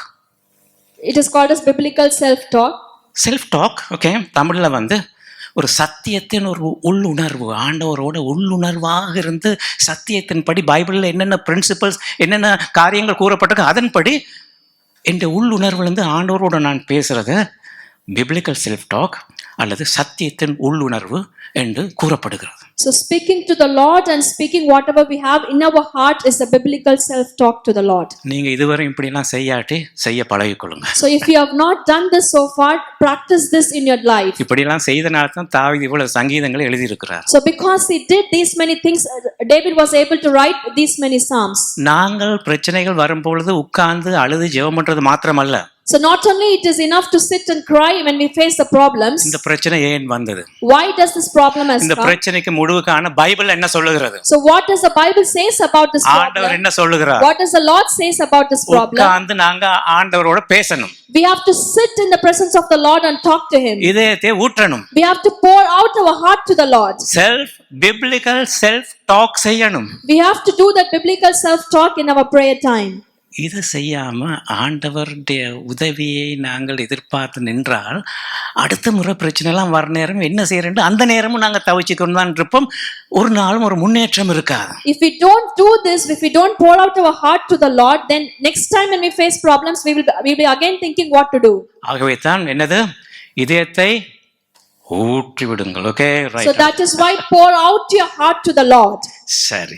It is called as biblical self talk. Self talk, okay. தமிழ்ல ஒரு சத்தியத்தின் ஒரு உள்ளுணர்வு, ஆண்டவரோட உள்ளுணர்வாக இருந்து சத்தியத்தின்படி பைபிள்ல என்னென்ன பிரின்சிபல்ஸ், என்னென்ன காரியங்கள் கூறப்பட்டிருக்கு அதன்படி என்ற உள்ளுணர்வுலேருந்து ஆண்டவரோட நான் பேசுறத பிப்ளிக்கல் செல்ஃப் டாக் அல்லது சத்தியத்தின் உள்ளுணர்வு என்று கூறப்படுகிறது. So speaking to the Lord and speaking whatever we have in our heart is a biblical self talk to the Lord. நீங்க இதுவரை இப்படிலாம் செய்ய பழகிக்கொள்ளுங்க. So if you have not done this so far, practice this in your life. இப்படிலாம் செய்தனால தான் தாவீது இவ்வளவு சங்கீதங்களை எழுதி இருக்கிறார். So because he did these many things, David was able to write these many psalms. நாங்கள் பிரச்சனைகள் வரும்பொழுது உட்கார்ந்து அழுது ஜெபம் பண்றது மாத்திரமல்ல. So not only it is enough to sit and cry when we face the problems. இந்த பிரச்சனை ஏன் வந்தது? Why does this problem has come? இந்த பிரச்சனைக்கு முடிவுக்கான பைபிள் என்ன சொல்லுகிறது? So what does the Bible says about this ஆண்டவர் problem? என்ன சொல்லுகிறார்? What does the Lord says about this problem? உட்கார்ந்து நாங்க ஆண்டவரோட பேசணும். We have to sit in the presence of the Lord and talk to him. இதயத்தை ஊற்றணும். We have to pour out our heart to the Lord. biblical self talk செய்யணும். We have to do that biblical self talk in our prayer time. இதை செய்யாம ஆண்டவருடைய உதவியை நாங்கள் எதிர்பார்த்து நின்றால் அடுத்த முறை பிரச்சனை எல்லாம் வர நேரம் என்ன செய்யறேன் அந்த நேரமும் நாங்க தவிச்சுக்கொண்டு தான் இருப்போம். ஒரு நாளும் ஒரு முன்னேற்றம் இருக்காது. If we don't do this, if we don't pour out our heart to the Lord, then next time when we face problems, we will be again thinking what to do. ஆகவே தான் என்னது இதயத்தை ஊற்றி விடுங்கள். Okay, right. So that is why pour out your heart to the Lord. சரி,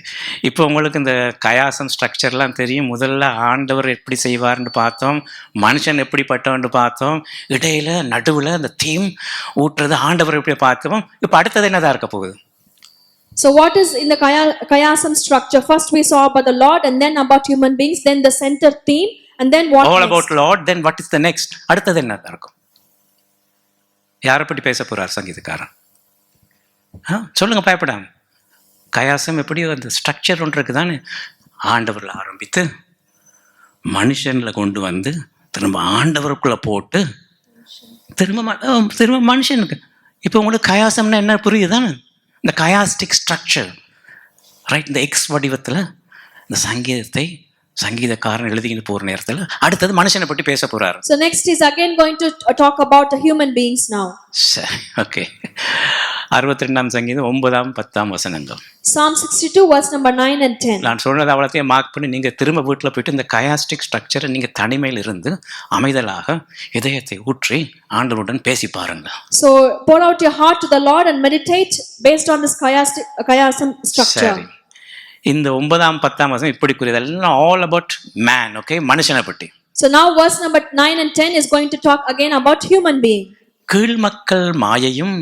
இப்போ உங்களுக்கு இந்த கயாசம் ஸ்ட்ரக்சர்லாம் தெரியும். முதல்ல ஆண்டவர் எப்படி செய்வார்னு பார்த்தோம், மனுஷன் எப்படிப்பட்டவன்னு பார்த்தோம், இடையில நடுவில் அந்த தீம் ஊற்றுறது ஆண்டவர் எப்படி பார்த்தோம். இப்போ அடுத்தது என்னதான் இருக்க போகுது? So what is in the Kayasam structure? First we saw about the Lord and then about human beings, then the center theme, and then what all next? about Lord, then what is the next? அடுத்தது என்னதான் இருக்கும்? யாரை பற்றி பேச போறார் சங்கீதக்காரன்? சொல்லுங்க, பயப்படாம. கயாசம் எப்படியோ அந்த ஸ்ட்ரக்சர் ஒன்று இருக்குதானே, ஆண்டவரில் ஆரம்பித்து மனுஷனில் கொண்டு வந்து திரும்ப ஆண்டவருக்குள்ளே போட்டு திரும்ப மனுஷனுக்கு. இப்போ உங்களுக்கு கயாசம்னா என்ன புரியுதானே? இந்த கயாஸ்டிக் ஸ்ட்ரக்சர், ரைட்? இந்த எக்ஸ் வடிவத்தில் இந்த சங்கீதக்காரன் எழுதிக்கிட்டு போகிற நேரத்தில் அடுத்தது மனுஷனை பற்றி பேச போகிறாரு. So next is again going to talk about the human beings now. சரி, ஓகே. 62ஆம் சங்கீதம் 9ஆம் 10ஆம் வசனங்கள். Psalm 62 verse number 9 and 10. நான் சொன்னது அவ்வளோத்தையும் மார்க் பண்ணி நீங்கள் திரும்ப வீட்டில் போயிட்டு இந்த கயாஸ்டிக் ஸ்ட்ரக்சரை நீங்கள் தனிமையில் இருந்து அமைதலாக இதயத்தை ஊற்றி ஆண்டவருடன் பேசி பாருங்க. So pour out your heart to the Lord and meditate based on this Kayasam structure. சரி, இந்த 9ஆம் 10ஆம் வசனம் இப்படி கூறியதெல்லாம் ஆல் அபவுட் மேன். ஓகே, மனுஷனை பற்றி. So now verse number 9 and 10 is going to talk again about human being. கீழ் மக்கள் மாயையும்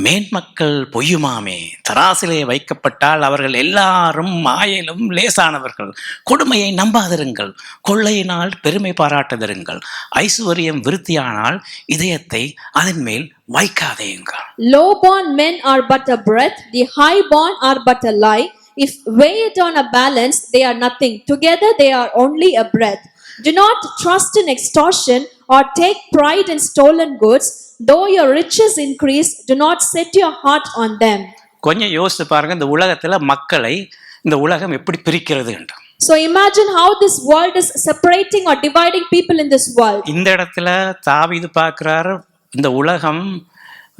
மேன்மக்கள் பொய்யுமாமே, தராசிலே வைக்கப்பட்டால் அவர்கள் எல்லாரும் மாயிலும் லேசானவர்கள். கொடுமையை நம்பாதிருங்கள், கொள்ளையினால் பெருமை பாராட்டுதிருங்கள், ஐசுவரியம் விருத்தியானால் இதயத்தை அதன் மேல் வைக்காதேங்கள். Low born men are but a breath, the high born are but a lie. If weighed on a balance, they are nothing. Together they are only a breath. Do not trust in extortion or take pride in stolen goods. Though your riches increase, do not set your heart on them. கொஞ்சம் யோசித்து பாருங்க, இந்த உலகத்துல மக்களை இந்த உலகம் எப்படி பிரிக்கிறது என்று. So imagine how this world is separating or dividing people in this world. இந்த இடத்துல தாவீது பார்க்கிறார், இந்த உலகம்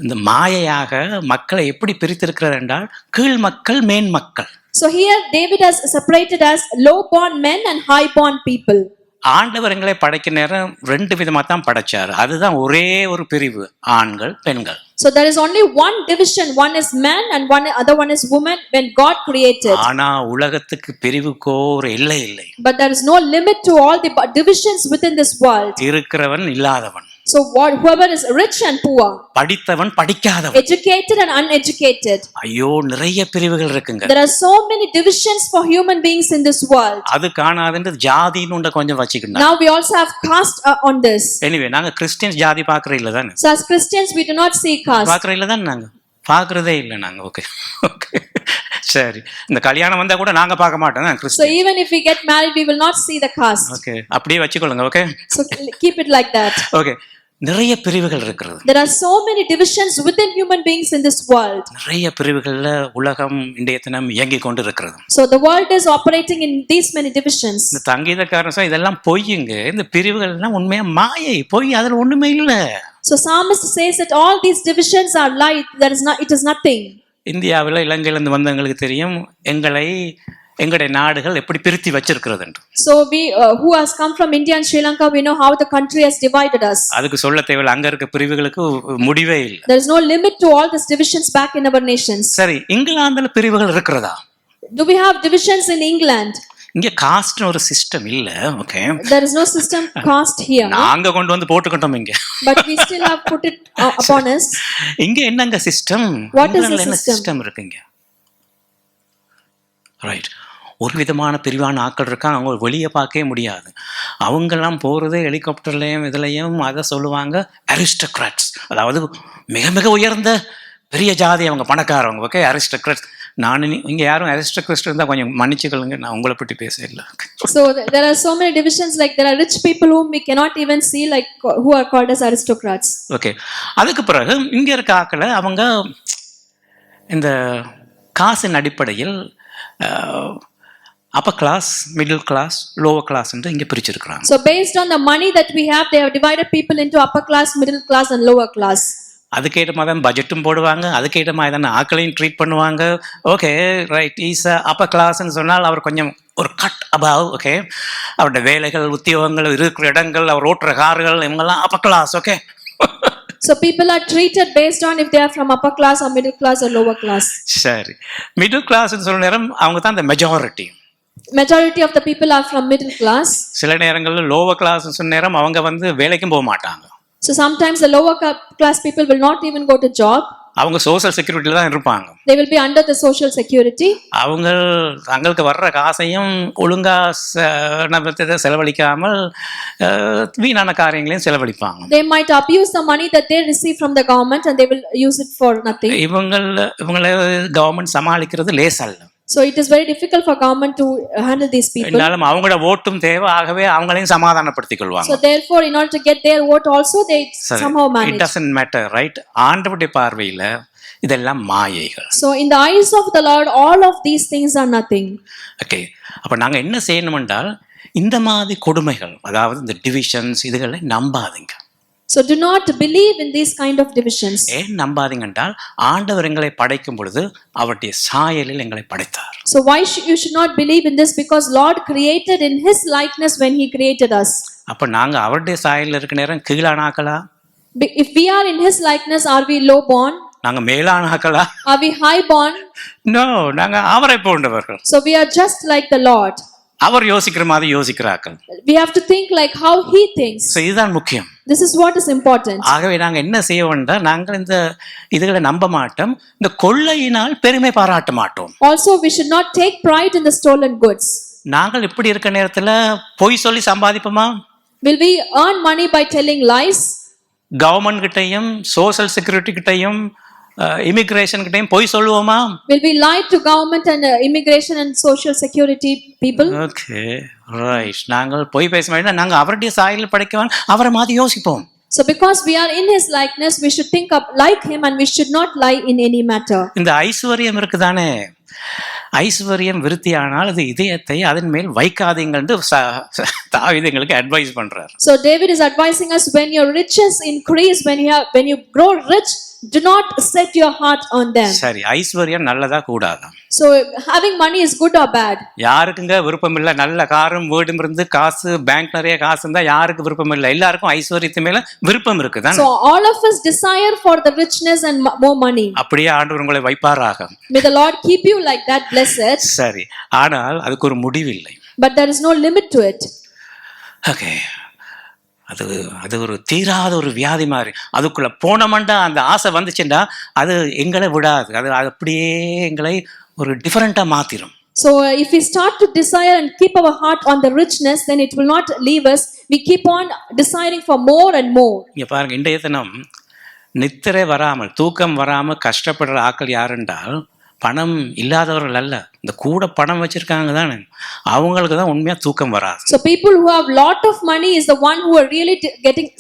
இந்த மாயையாக மக்களை எப்படி பிரித்திருக்கிறது என்றால் கீழ் மக்கள் மேன் மக்கள். So here David has separated as low born men and high born people. ஆண்டவர் எங்களை படைக்க நேரம் 2 விதமா தான் படைச்சாரு. அதுதான் ஒரே ஒரு பிரிவு, ஆண்கள் பெண்கள். So there is only one division, one is man and other one is woman when God created. ஆனா உலகத்துக்கு பிரிவுக்கோ ஒரு எல்லை இல்லை. But there is no limit to all the divisions within this world. இருக்கிறவன் இல்லாதவன். So whoever is rich and poor, படித்தவன் படிக்காதவன், educated and uneducated. ஐயோ, நிறைய பிரிவுகள் இருக்குங்க. There are so many divisions for human beings in this world. அது காணாதுன்னு ஜாதின்னு கொஞ்சம் வச்சுக்கணும். Now we also have caste on this. Anyway, நாங்க கிறிஸ்டியன்ஸ் ஜாதி பார்க்கற இல்ல தானே. So as Christians we do not see caste. பார்க்கற இல்ல தானே, நாங்க பார்க்கறதே இல்ல நாங்க. ஓகே ஓகே, சரி. இந்த கல்யாணம் வந்தா கூட நாங்க பார்க்க மாட்டோம் So Christian. even if we get married we will not see the caste. Okay, அப்படியே வச்சுக்கொள்ளுங்க. Okay, So keep it like that. Okay. நிறைய பிரிவுகள் இருக்கிறது. There are so many divisions within human beings in this world. நிறைய பிரிவுகள்ல உலகம் இன்றைய தினம் இயங்கி கொண்டு இருக்கிறது. So the world is operating in these many divisions. இந்த சங்கீதக்காரன் இதெல்லாம் பொய்யுங்க, இந்த பிரிவுகள் எல்லாம் உண்மையா மாயை, பொய், அதுல ஒண்ணுமே இல்ல. So psalmist says that all these divisions are lie. It is nothing. இந்தியாவில் இலங்கையிலிருந்து வந்தவங்களுக்கு தெரியும் எங்களுடைய நாடுகள் எப்படி பிரித்து வச்சிருக்கிறது என்று. So we who has come from India and Sri Lanka, we know how the country has divided us. அதுக்கு சொல்ல தேவையில்லை, அங்க இருக்க பிரிவுகளுக்கு முடிவே இல்லை. There is no limit to all these divisions back in our nations. சரி, இங்கிலாந்துல பிரிவுகள் இருக்கிறதா? Do we have divisions in England? இங்க காஸ்ட் ஒரு சிஸ்டம் இல்ல. Okay, There is no system caste here. நாங்க கொண்டு வந்து போட்டுக்கிட்டோம் இங்க. But we still have put it upon us. இங்க என்னங்க சிஸ்டம்? What is the என்ன system? சிஸ்டம் இருக்குங்க? ரைட். ஒரு விதமான பிரிவான ஆட்கள் இருக்காங்க, அவங்க வெளியே பார்க்கவே முடியாது. அவங்கெல்லாம் போகிறது ஹெலிகாப்டர்லையும் இதுலையும் அதை சொல்லுவாங்க அரிஸ்டோக்ராட்ஸ், அதாவது மிக மிக உயர்ந்த பெரிய ஜாதி, அவங்க பணக்காரவங்க, ஓகே, அரிஸ்டோக்ரட்ஸ். இங்கே யாரும் அரிஸ்டோக்ரட்ஸ் இருந்தால் கொஞ்சம் மன்னிச்சுக்கொள்ளுங்க, நான் உங்களை பற்றி பேச இல்லை. So there are so many divisions, like there are rich people whom we cannot even see, like who are called as aristocrats. Okay, அதுக்கு பிறகு இங்கே இருக்க ஆக்களை அவங்க இந்த காசின் அடிப்படையில் upper class, middle class, lower class என்று இங்கே பிரிச்சிருக்கிறாங்க. So based on the money that we have, they have divided people into upper class, middle class and lower class. அதுக்கேற்ற மாதிரி தான் பட்ஜெட்டும் போடுவாங்க, அதுக்கேற்ற மாதிரி தானே ஆக்களையும் ட்ரீட் பண்ணுவாங்க. ஓகே, ரைட், ஈஸ் அப்பர் கிளாஸ்ன்னு சொன்னால் அவர் கொஞ்சம் ஒரு கட் அபவ், ஓகே, அவருடைய வேலைகள், உத்தியோகங்கள், இருக்கிற இடங்கள், அவர் ஓட்டுற கார்கள், இவங்கெல்லாம் upper class. Okay, So people are treated based on if they are from upper class or middle class or lower class. சரி, மிடில் கிளாஸ்ன்னு சொல்ல நேரம் அவங்க தான் இந்த majority. Majority of the people are from middle class. சில நேரங்களில் lower கிளாஸ்ன்னு சொன்ன நேரம் அவங்க வேலைக்கும் போக மாட்டாங்க. So sometimes the lower class people will not even go to job. அவங்க சோஷியல் செக்யூரிட்டியில் தான் இருப்பாங்க. They will be under the social security. அவங்க தங்களுக்கு வர்ற காசையும் ஒழுங்கா செலவழிக்காமல் வீணான காரியங்களையும் செலவழிப்பாங்க. They might abuse the money that they receive from the government and they will use it for nothing. இவங்களை கவர்மெண்ட் சமாளிக்கிறது லேசல்ல. So it is very difficult for government to handle these people. என்னாலும் அவங்களோட ஓட்டும் தேவை, ஆகவே அவங்களையும் சமாதானப்படுத்திக் கொள்வாங்க. So therefore, in order to get their vote also, they somehow manage. It doesn't matter, right? ஆண்டவருடைய பார்வையில இதெல்லாம் மாயைகள். So in the eyes of the Lord, all of these things are nothing. Okay, அப்ப நாங்க என்ன செய்யணும் என்றால், இந்த மாதிரி கொடுமைகள், அதாவது இந்த டிவிஷன்ஸ், இதுகளை நம்பாதீங்க. So do not believe in these kind of divisions. ஏன் நம்பாதீங்க என்றால், ஆண்டவர் எங்களை படைக்கும் பொழுது அவருடைய சாயலில் எங்களை படைத்தார். So why you should not believe in this? Because Lord created in His likeness when He created us. அப்ப நாங்க அவருடைய சாயலில் இருக்க நேரம் கீழானாக்களா? If we are in His likeness, are we low born? நாங்க மேலானாக்களா? Are we high born? No, நாங்க அவரை போன்றவர்கள். So we are just like the Lord. அவர் யோசிக்கிற மாதிரி யோசிக்கிறார்கள். We have to think like how He thinks. So இதுதான் முக்கியம். This is what is important. ஆகவே நாங்க என்ன செய்ய வேண்டாம், நாங்கள் இந்த இதுகளை நம்ப மாட்டோம், இந்த கொள்ளையினால் பெருமை பாராட்ட மாட்டோம். Also we should not take pride in the stolen goods. நாங்கள் இப்படி இருக்க நேரத்துல பொய் சொல்லி சம்பாதிப்போமா? Will we earn money by telling lies? Government கிட்டையும் சோஷியல் செக்யூரிட்டி கிட்டையும் இமிகிரேஷன் கிட்டையும் பொய் சொல்லுவோமா? Will we lie to government and immigration and social security people? Okay, right. நாங்கள் பொய் பேச வேண்டாம், நாங்கள் அவருடைய சாயலில் படைக்க அவரை மாதிரி யோசிப்போம். So because we are in His likeness, we should think up like Him and we should not lie in any matter. இந்த ஐஸ்வர்யம் இருக்குதானே, ஐஸ்வர்யம் விருத்தியானால் அது இதயத்தை அதன் மேல் வைக்காதீங்க என்று தாவீது எங்களுக்கு அட்வைஸ் பண்றார். So David is advising us, when your riches increase, when you grow rich, do not set your heart on them. சரி, ஐஸ்வர்யம் நல்லதா கூடாதா? So having money is good or bad? யாருக்குங்க விருப்பம் இல்லை? நல்ல காரும் வீடும் இருந்து காசு, பேங்க் நிறைய காசு இருந்தா யாருக்கு விருப்பம் இல்லை? எல்லாருக்கும் ஐஸ்வர்யத்து மேல விருப்பம் இருக்குதான். So all of us desire for the richness and more money. அப்படியே ஆண்டவர் உங்களை வைப்பாராக. May the Lord keep you like that, blessed. சரி, ஆனால் அதுக்கு ஒரு முடிவில்லை. But there is no limit to it. Okay, அது ஒரு தீராத ஒரு வியாதி மாதிரி. அதுக்குள்ள போனோம்டா, அந்த ஆசை வந்துச்சுண்டா அது எங்களை விடாது, அது அப்படியே எங்களை ஒரு டிஃபரெண்டா மாத்திரும். So if we start to desire and keep our heart on the richness, then it will not leave us. We keep on desiring for more and more. இங்க பாருங்க, இன்றைய தினம் நித்திரை வராமல், தூக்கம் வராமல் கஷ்டப்படுற ஆட்கள் யாருன்றால் பணம் இல்லாதவர்கள் அல்ல, இந்த கூட பணம் வச்சிருக்காங்க தானே, அவங்களுக்கு தான் உண்மையா தூக்கம் வராது. So people who have lot of money is the one who are really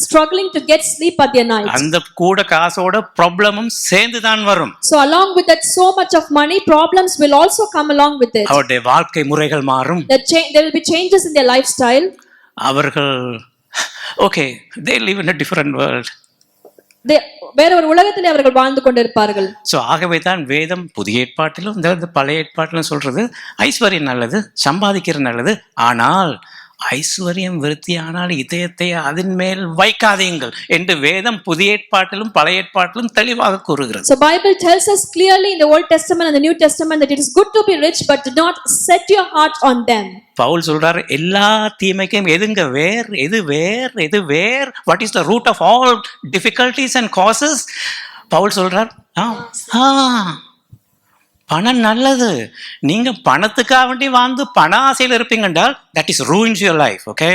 struggling to get sleep at their night. அந்த கூட காசோட ப்ராப்ளமும் சேர்ந்து தான் வரும். So along with that so much of money, problems will also come along with it. அவருடைய வாழ்க்கை முறைகள் மாறும். There will be changes in their lifestyle. அவர்கள் okay, they live in a different world. வேற ஒரு உலகத்திலே அவர்கள் வாழ்ந்து கொண்டிருப்பார்கள். ஸோ ஆகவே தான் வேதம் புதிய ஏற்பாட்டிலும் இந்த பழைய ஏற்பாட்டிலும் சொல்றது ஐஸ்வர்யம் நல்லது, சம்பாதிக்கிற நல்லது, ஆனால் ஐஸ்வர்யம் விருத்தியானால் இதயத்தை அதன் மேல் வைக்காதீங்கள் என்று வேதம் புதிய ஏற்பாட்டிலும் பழைய ஏற்பாட்டிலும் தெளிவாக கூறுகிறது. So Bible tells us clearly in the Old Testament and the New Testament that it is good to be rich, but do not set your heart on them. Pavul சொல்றார், எல்லா தீமைக்கும் எதுங்க வேர், எது வேர், what is the root of all difficulties and causes? Pavul சொல்றார், பணம் நல்லது. நீங்க பணத்துக்காக வேண்டி வாழ்ந்து பண ஆசையில் இருப்பீங்க என்றால் that is ruins your life. Okay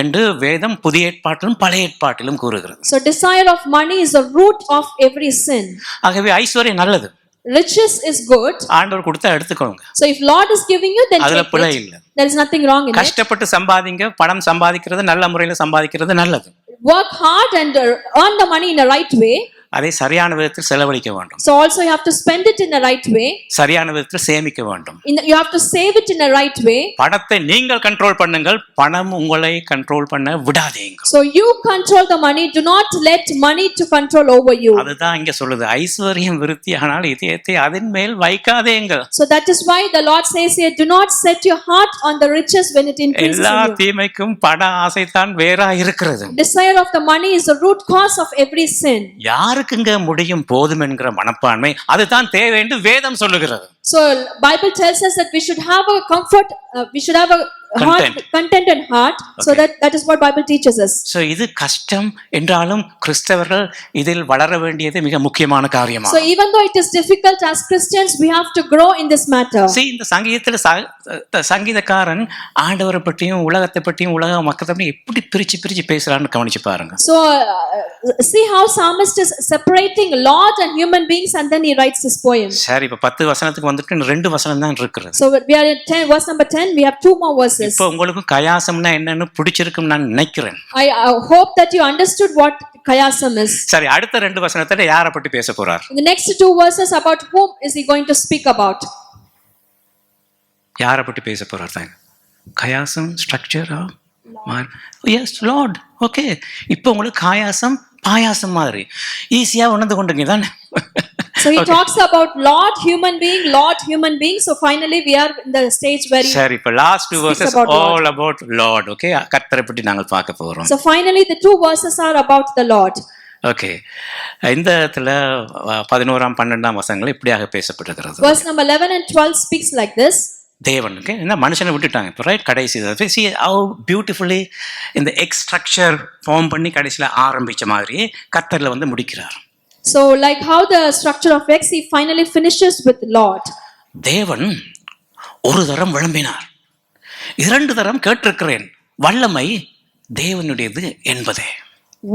என்று வேதம் புதிய ஏற்பாட்டிலும் பழைய ஏற்பாட்டிலும் கூறுகிறது. So desire of money is the root of every sin. ஆகவே ஐஸ்வர்யம் நல்லது. Riches is good. ஆண்டவர் கொடுத்தா எடுத்துக்கோங்க. So if Lord is giving you, then அதுல take பிழை it. இல்லை. There is nothing wrong in it. கஷ்டப்பட்டு சம்பாதிங்க. பணம் சம்பாதிக்கிறது நல்ல முறையில் சம்பாதிக்கிறது நல்லது. Work hard and earn the money in the right way. அதை சரியான விதத்தில் செலவழிக்க வேண்டும். So also you have to spend it in the right way. சரியான விதத்தில் சேமிக்க வேண்டும். You have to save it in the right way. பணத்தை நீங்கள் கண்ட்ரோல் பண்ணுங்கள், பணம் உங்களை கண்ட்ரோல் பண்ண விடாதீங்க. So you control the money, do not let money to control over you. அதுதான் இங்க சொல்லுது, ஐஸ்வர்யம் விருத்தியானால் இதயத்தை அதன் மேல் வைக்காதேங்க. So that is why the Lord says here, do not set your heart on the riches when it increases எல்லா in you. தீமைக்கும் பண ஆசைதான் வேறா இருக்கிறது. Desire of the money is the root cause of every sin. யாருக்குங்க முடியும் போதும் என்கிற மனப்பான்மை அதுதான் தேவை என்று வேதம் சொல்லுகிறது. So Bible tells us that we should have a comfort, we should have a contented heart. So that is what Bible teaches us. So இது கஷ்டம் என்றாலும் கிறிஸ்தவர்கள் இதில் வளர வேண்டியது மிக முக்கியமான காரியமா. So even though it is difficult, as Christians we have to grow in this matter. See, இந்த சங்கீதத்துல சங்கீதக்காரன் ஆண்டவரை பற்றியும் உலகத்தை பற்றியும் உலக மக்களை பற்றியும் எப்படி பிரிச்சு பிரிச்சு பேசுறான்னு கவனிச்சு பாருங்க. So see how psalmist is separating Lord and human beings, and then he writes this poem. சரி, இப்ப 10 வசனத்துக்கு வந்துட்டு 2 வசனம் தான் இருக்குது. So we are in verse number 10, we have 2 more verses. இப்போ உங்களுக்கு கயாசம்னா என்னன்னு பிடிச்சிருக்கும் நான் நினைக்கிறேன். I hope that you understood what kayasam is. சரி, அடுத்த 2 வசனத்துல யாரை பற்றி பேச போறார்? In the next 2 verses, about whom is he going to speak about? யாரை பற்றி பேச போறார் தான்? கயாசம் ஸ்ட்ரக்சரா? Yes lord. ஓகே, இப்போ உங்களுக்கு காயாசம் பாயாசம் மாதிரி ஈஸியா உணர்ந்து கொண்டீங்க தானே. So he talks about Lord human being. So finally we are in the stage where சரி, இப்போ last 2 verses all about Lord. Okay, கர்த்தரை பற்றி நாங்கள் பார்க்க போறோம். So finally the 2 verses are about the Lord. Okay, இந்த இடத்துல 11ஆம் 12ஆம் வசனங்கள் இப்படியாக பேசப்படுகிறது. Verse number 11 and 12 speaks like this. தேவனுக்கு என்ன மனுஷனை விட்டுட்டாங்க இப்போ, ரைட்? கடைசி see how beautifully இந்த எக்ஸ் ஸ்ட்ரக்சர் ஃபார்ம் பண்ணி கடைசியில் ஆரம்பிச்ச மாதிரி கர்த்தர்ல வந்து முடிக்கிறார். So like how the structure of X, he finally finishes with Lord. தேவன் ஒரு தரம் விளம்பினார், 2 தரம் கேட்டிருக்கிறேன், வல்லமை தேவனுடையது என்பதே.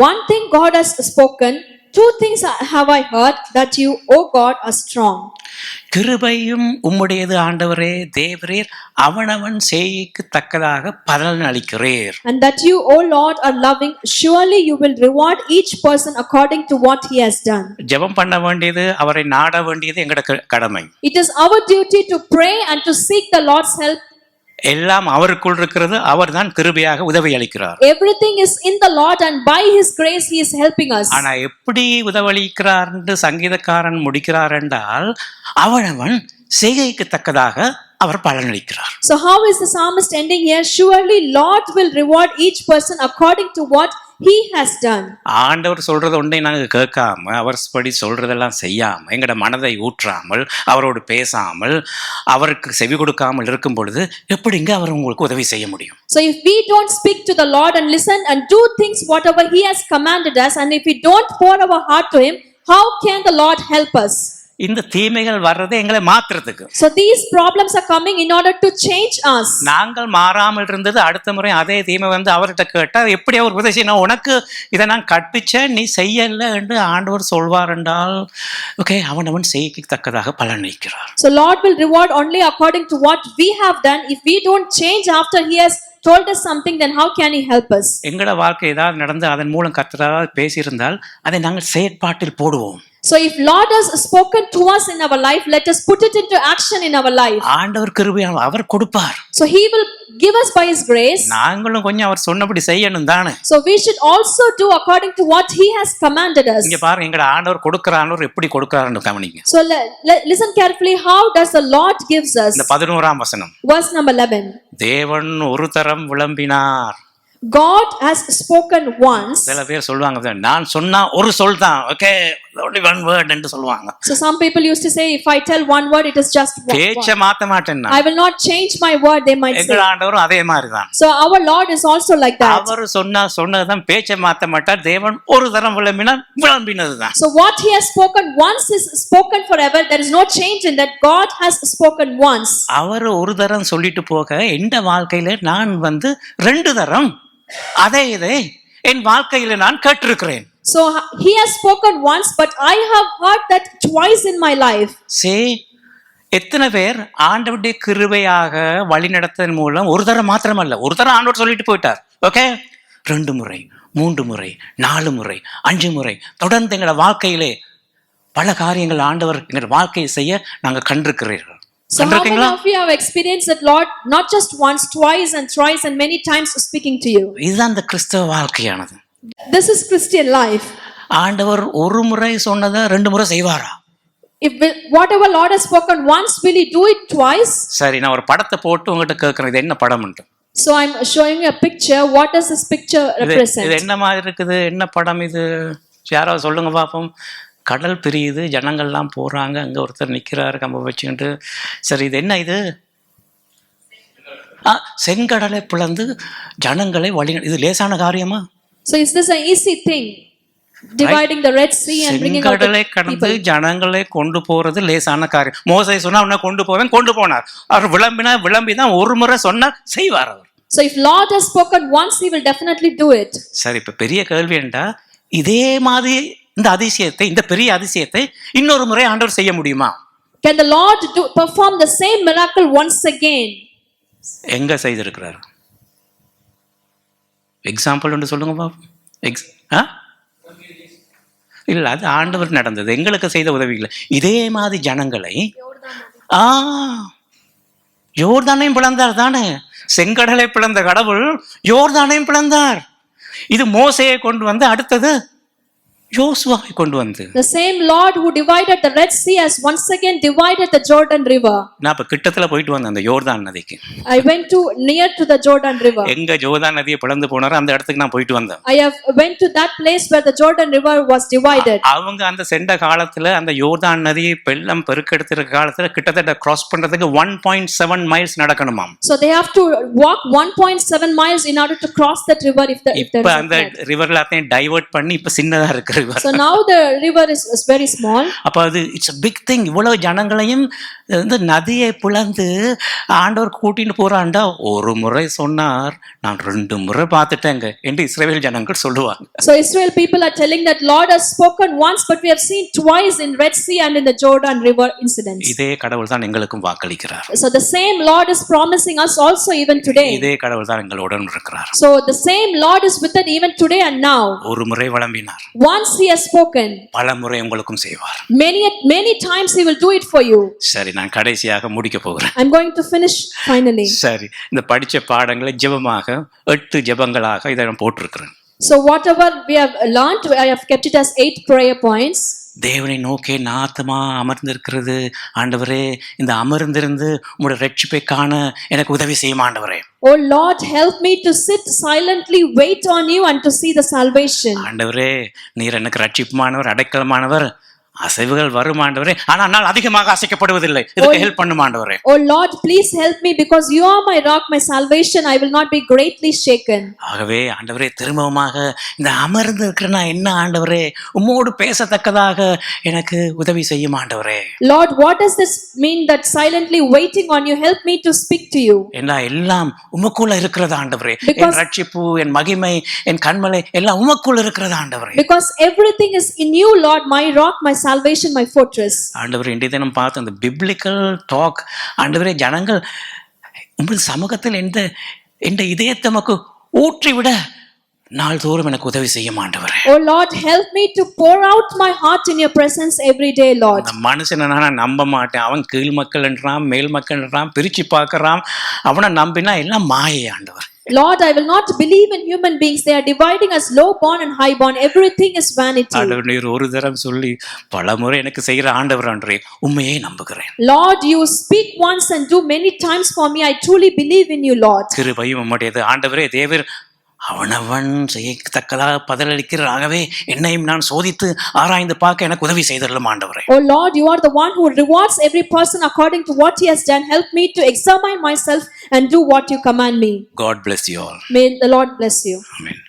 One thing God has spoken, 2 things have I heard, that you, O God, are strong. கிருபையும் உம்முடையது ஆண்டவரே, தேவரீர் அவனவன் செய்கைக்கு தக்கதாக பலன் அளிக்கிறீர். And that you, O Lord, are loving, surely you will reward each person according to what he has done. ஜெபம் பண்ண வேண்டியது, அவரை நாட வேண்டியது எங்கட கடமை. It is our duty to pray and to seek the Lord's help. எல்லாம் அவருக்குள் இருக்கிறது, அவர் தான் கிருபையாக உதவி அளிக்கிறார். Everything is in the Lord, and by his grace he is helping us. ஆனா எப்படி உதவளிக்கிறார் என்று சங்கீதக்காரன் முடிக்கிறார் என்றால், அவனவன் செய்கைக்கு தக்கதாக அவர் பலனளிக்கிறார். So how is the psalmist ending here? Surely Lord will reward each person according to what he has done. ஆண்டவர் சொல்றது ஒன்றை நாங்க கேட்காம, அவர் படி சொல்றதெல்லாம் செய்யாம, எங்கட மனதை ஊற்றாமல், அவரோடு பேசாமல், அவருக்கு செவி கொடுக்காமல் இருக்கும் பொழுது எப்படிங்க அவர் உங்களுக்கு உதவி செய்ய முடியும்? So if we don't speak to the Lord and listen and do things whatever he has commanded us, and if we don't pour our heart to him, how can the Lord help us? இந்த தீமைகள் வர்றது எங்களை மாத்துறதுக்கு. So these problems are coming in order to change us. நாங்கள் மாறாமல் இருந்தது, அடுத்த முறை அதே தீமை வந்து அவர்கிட்ட கேட்டா எப்படி அவர் உதவி செய்யணும்? உனக்கு இதை நான் கற்பிச்சேன், நீ செய்யல என்று ஆண்டவர் சொல்வார் என்றால், ஓகே, அவனவன் செய்கைக்கு தக்கதாக பலனளிக்கிறார். So Lord will reward only according to what we have done. If we don't change after he has told us something, then how can he help us? எங்கட வாழ்க்கை ஏதாவது நடந்து அதன் மூலம் கர்த்தரால் பேசியிருந்தால் அதை நாங்கள் செயற்பாட்டில் போடுவோம். So if Lord has spoken to us in our life, let us put it into action in our life. ஆண்டவர் கிருபையால் அவர் கொடுப்பார். So he will give us by his grace. நாங்களும் கொஞ்சம் அவர் சொன்னபடி செய்யணும் தானே. So we should also do according to what he has commanded us. இங்க பாருங்க, எங்கட ஆண்டவர் கொடுக்கறானவர் எப்படி கொடுக்கறாருன்னு கவனிங்க. So listen carefully, how does the Lord gives us? இந்த 11ஆம் வசனம். Verse number 11. தேவன் ஒரு தரம் விளம்பினார். God has spoken once. சில பேர் சொல்லுவாங்க, நான் சொன்னா ஒரு சொல் தான், ஓகே, only one word என்று சொல்லுவாங்க. So some people used to say, if I tell one word, it is just one பேச்ச word. மாத்த மாட்டேன் நான். I will not change my word, they might எங்கள் say. ஆண்டவரும் அதே மாதிரி தான். So our Lord is also like that. அவர் சொன்னதுதான், பேச்ச மாத்த மாட்டார். தேவன் ஒரு தரம் விளம்பினதுதான். So what he has spoken once is spoken forever. There is no change in that. God has spoken once. அவர் ஒரு தரம் சொல்லிட்டு போக எந்த வாழ்க்கையில நான் ரெண்டு தரம் அதே இதை என் வாழ்க்கையில நான் கேட்டிருக்கிறேன். So he has spoken once, but I have heard that twice in my life. எத்தனை பேர் ஆண்டவருடைய கிருபையாக வழி நடத்ததன் மூலம் ஒரு தரம் மாத்திரமல்ல, ஒரு தரம் ஆண்டவர் சொல்லிட்டு போயிட்டார், ஓகே, 2 முறை 3 முறை 4 முறை 5 முறை தொடர்ந்து எங்களோட வாழ்க்கையிலே பல காரியங்கள் ஆண்டவர் எங்கள் வாழ்க்கையை செய்ய நாங்கள் கண்டிருக்கிறீர்கள். So how many of you have experienced that Lord not just once, twice and thrice and many times speaking to you? இதுதான் அந்த கிறிஸ்தவ வாழ்க்கையானது. This is Christian life. ஆண்டவர் ஒரு முறை சொன்னதை 2 முறை செய்வாரா? Whatever Lord has spoken once, will he do it twice? சரி, நான் ஒரு படத்தை போட்டு உங்ககிட்ட கேட்கிறேன், இது என்ன படம்ன்ட்டு. So I'm showing you a picture. What does this picture represent? இது என்ன மாதிரி இருக்குது, என்ன படம் இது? யாராவது சொல்லுங்க பாப்போம். கடல் பிரியுது, ஜனங்கள்லாம் போறாங்க, அங்க ஒருத்தர் நிக்கிறாரு கம்ப வச்சுக்கிட்டு. சரி, இது என்ன இது? செங்கடலை பிளந்து ஜனங்களை வழி, இது லேசான காரியமா? So is this an easy thing? Dividing the Red Sea and bringing out the கடந்து ஜனங்களை கொண்டு போறது லேசான காரியம். மோசே சொன்னா உன்னை கொண்டு போவேன், கொண்டு போனார். அவர் விளம்பிதான் ஒரு முறை சொன்னா செய்வார் அவர். So if Lord has spoken once, he will definitely do it. சரி, இப்ப பெரிய கேள்வி என்னடா, இதே மாதிரி இந்த அதிசயத்தை, இந்த பெரிய அதிசயத்தை இன்னொரு முறை ஆண்டவர் செய்ய முடியுமா? Can the Lord perform the same miracle once again? எங்க செய்திருக்கிறார்? எக்ஸாம்பிள் ஒன்று சொல்லுங்க பாப்போம். இல்ல, அது ஆண்டவர் நடந்தது, எங்களுக்கு செய்த உதவிகள். இதே மாதிரி ஜனங்களை யோர்தானையும் பிளந்தார் தானே. செங்கடலை பிளந்த கடவுள் யோர்தானையும் பிளந்தார். இது மோசையை கொண்டு அடுத்தது யோசுவாவை கொண்டு வந்து, the same Lord who divided the Red Sea has once again divided the Jordan River. நான் இப்ப கிட்டத்துல போயிட்டு வந்தேன் அந்த யோர்தான் நதிக்கு. I went to near to the Jordan River. எங்க யோர்தான் நதியை பிளந்து போனாரோ அந்த இடத்துக்கு நான் போயிட்டு வந்தேன். I have went to that place where the Jordan River was divided. அவங்க அந்த சென்ற காலத்துல அந்த யோர்தான் நதி வெள்ளம் பெருக்கெடுத்திருக்க காலத்துல கிட்டத்தட்ட கிராஸ் பண்றதுக்கு 1.7 miles நடக்கணுமாம். So they have to walk 1.7 miles in order to cross that river. இப்ப அந்த ரிவர்ல அதையும் டைவர்ட் பண்ணி இப்ப சின்னதா இருக்கு. So now the river is very small. அப்ப அது இட்ஸ் a big thing. இவ்வளவு ஜனங்களையும் இந்த நதியை பிளந்து ஆண்டவர் கூட்டிட்டு போறாண்டா. ஒரு முறை சொன்னார், நான் 2 முறை பார்த்துட்டேங்க என்று இஸ்ரவேல் ஜனங்கள் சொல்லுவாங்க. So Israel people are telling that Lord has spoken once, but we have seen twice in Red Sea and in the Jordan River incidents. இதே கடவுள் தான் எங்களுக்கும் வாக்களிக்கிறார். So the same Lord is promising us also even today. இதே கடவுள் தான் எங்களுடன் இருக்கிறார். So the same Lord is with us even today and now. ஒரு முறை வளம்பினார், Once he has spoken, பல முறை உங்களுக்கும் செய்வார். many times he will do it for you. சரி, நான் கடைசியாக முடிக்க போகிறேன். I'm going to finish finally. சரி, இந்த படிச்ச பாடங்களை ஜெபமாக 8 ஜெபங்களாக இதை நான் போட்டிருக்கிறேன். So whatever we have learned, I have kept it as 8 prayer points. தேவனை நோக்கி நாத்தமா அமர்ந்திருக்கிறது. ஆண்டவரே, இந்த அமர்ந்திருந்து உங்களுடைய ரட்சிப்பை காண எனக்கு உதவி செய்யும் ஆண்டவரே. Oh Lord, help me to sit silently, wait on you and to see the salvation. ஆண்டவரே, நீர் எனக்கு ரட்சிப்புமானவர், அடைக்கலமானவர். அசைவுகள் வரும் ஆண்டவரே, ஆனால் அதிகமாக அசைக்கப்படுவதில்லை. இதுக்கு ஹெல்ப் பண்ணும் ஆண்டவரே. Oh Lord, please help me because you are my rock, my salvation. I will not be greatly shaken. ஆகவே ஆண்டவரே, திரும்பவுமாக இந்த அமர்ந்து இருக்கிற நான் என்ன ஆண்டவரே, உம்மோடு பேசத்தக்கதாக எனக்கு உதவி செய்யும் ஆண்டவரே. Lord, what does this mean that silently waiting on you? Help me to speak to you. எல்லாம் உமக்குள்ள இருக்கிறது ஆண்டவரே. என் ரட்சிப்பு, என் மகிமை, என் கண்மலை எல்லாம் உமக்குள்ள இருக்கிறது ஆண்டவரே. Because everything is in you, Lord, my rock, my salvation, my fortress. ஆண்டவரே, இன்றைய தினம் பார்த்த அந்த பிப்ளிக்கல் டாக், ஆண்டவரே, ஜனங்கள் உங்கள் சமூகத்தில் எந்த இதயத்தை நமக்கு ஊற்றிவிட நாள்தோறும் எனக்கு உதவி செய்யும் ஆண்டவரே. Oh Lord, help me to pour out my heart in your presence every day, Lord. அந்த மனுஷனை நான் நம்ப மாட்டேன். அவன் கீழ் மக்கள் என்றான், மேல் மக்கள் என்றான், பிரிச்சு பார்க்கறான். அவனை நம்பினா எல்லாம் மாயை ஆண்டவர். Lord, I will not believe in human beings. They are dividing us low born and high born. Everything is vanity. ஆண்டவர், நீர் ஒரு தரம் சொல்லி பல முறை எனக்கு செய்கிற ஆண்டவர் ஆண்டவரே, உண்மையை நம்புகிறேன். Lord, you speak once and do many times for me. I truly believe in you, Lord. கிருபையும் உம்முடையது ஆண்டவரே. தேவர் அவனவன் செய்யத்தக்கதா பதிலளிக்கிறாகவே என்னையும் நான் சோதித்து ஆராய்ந்து பார்க்க எனக்கு உதவி செய்தரலும் ஆண்டவரே. Oh Lord, you are the one who rewards every person according to what he has done. Help me to examine myself and do what you command me. God bless you all. May the Lord bless you. Amen.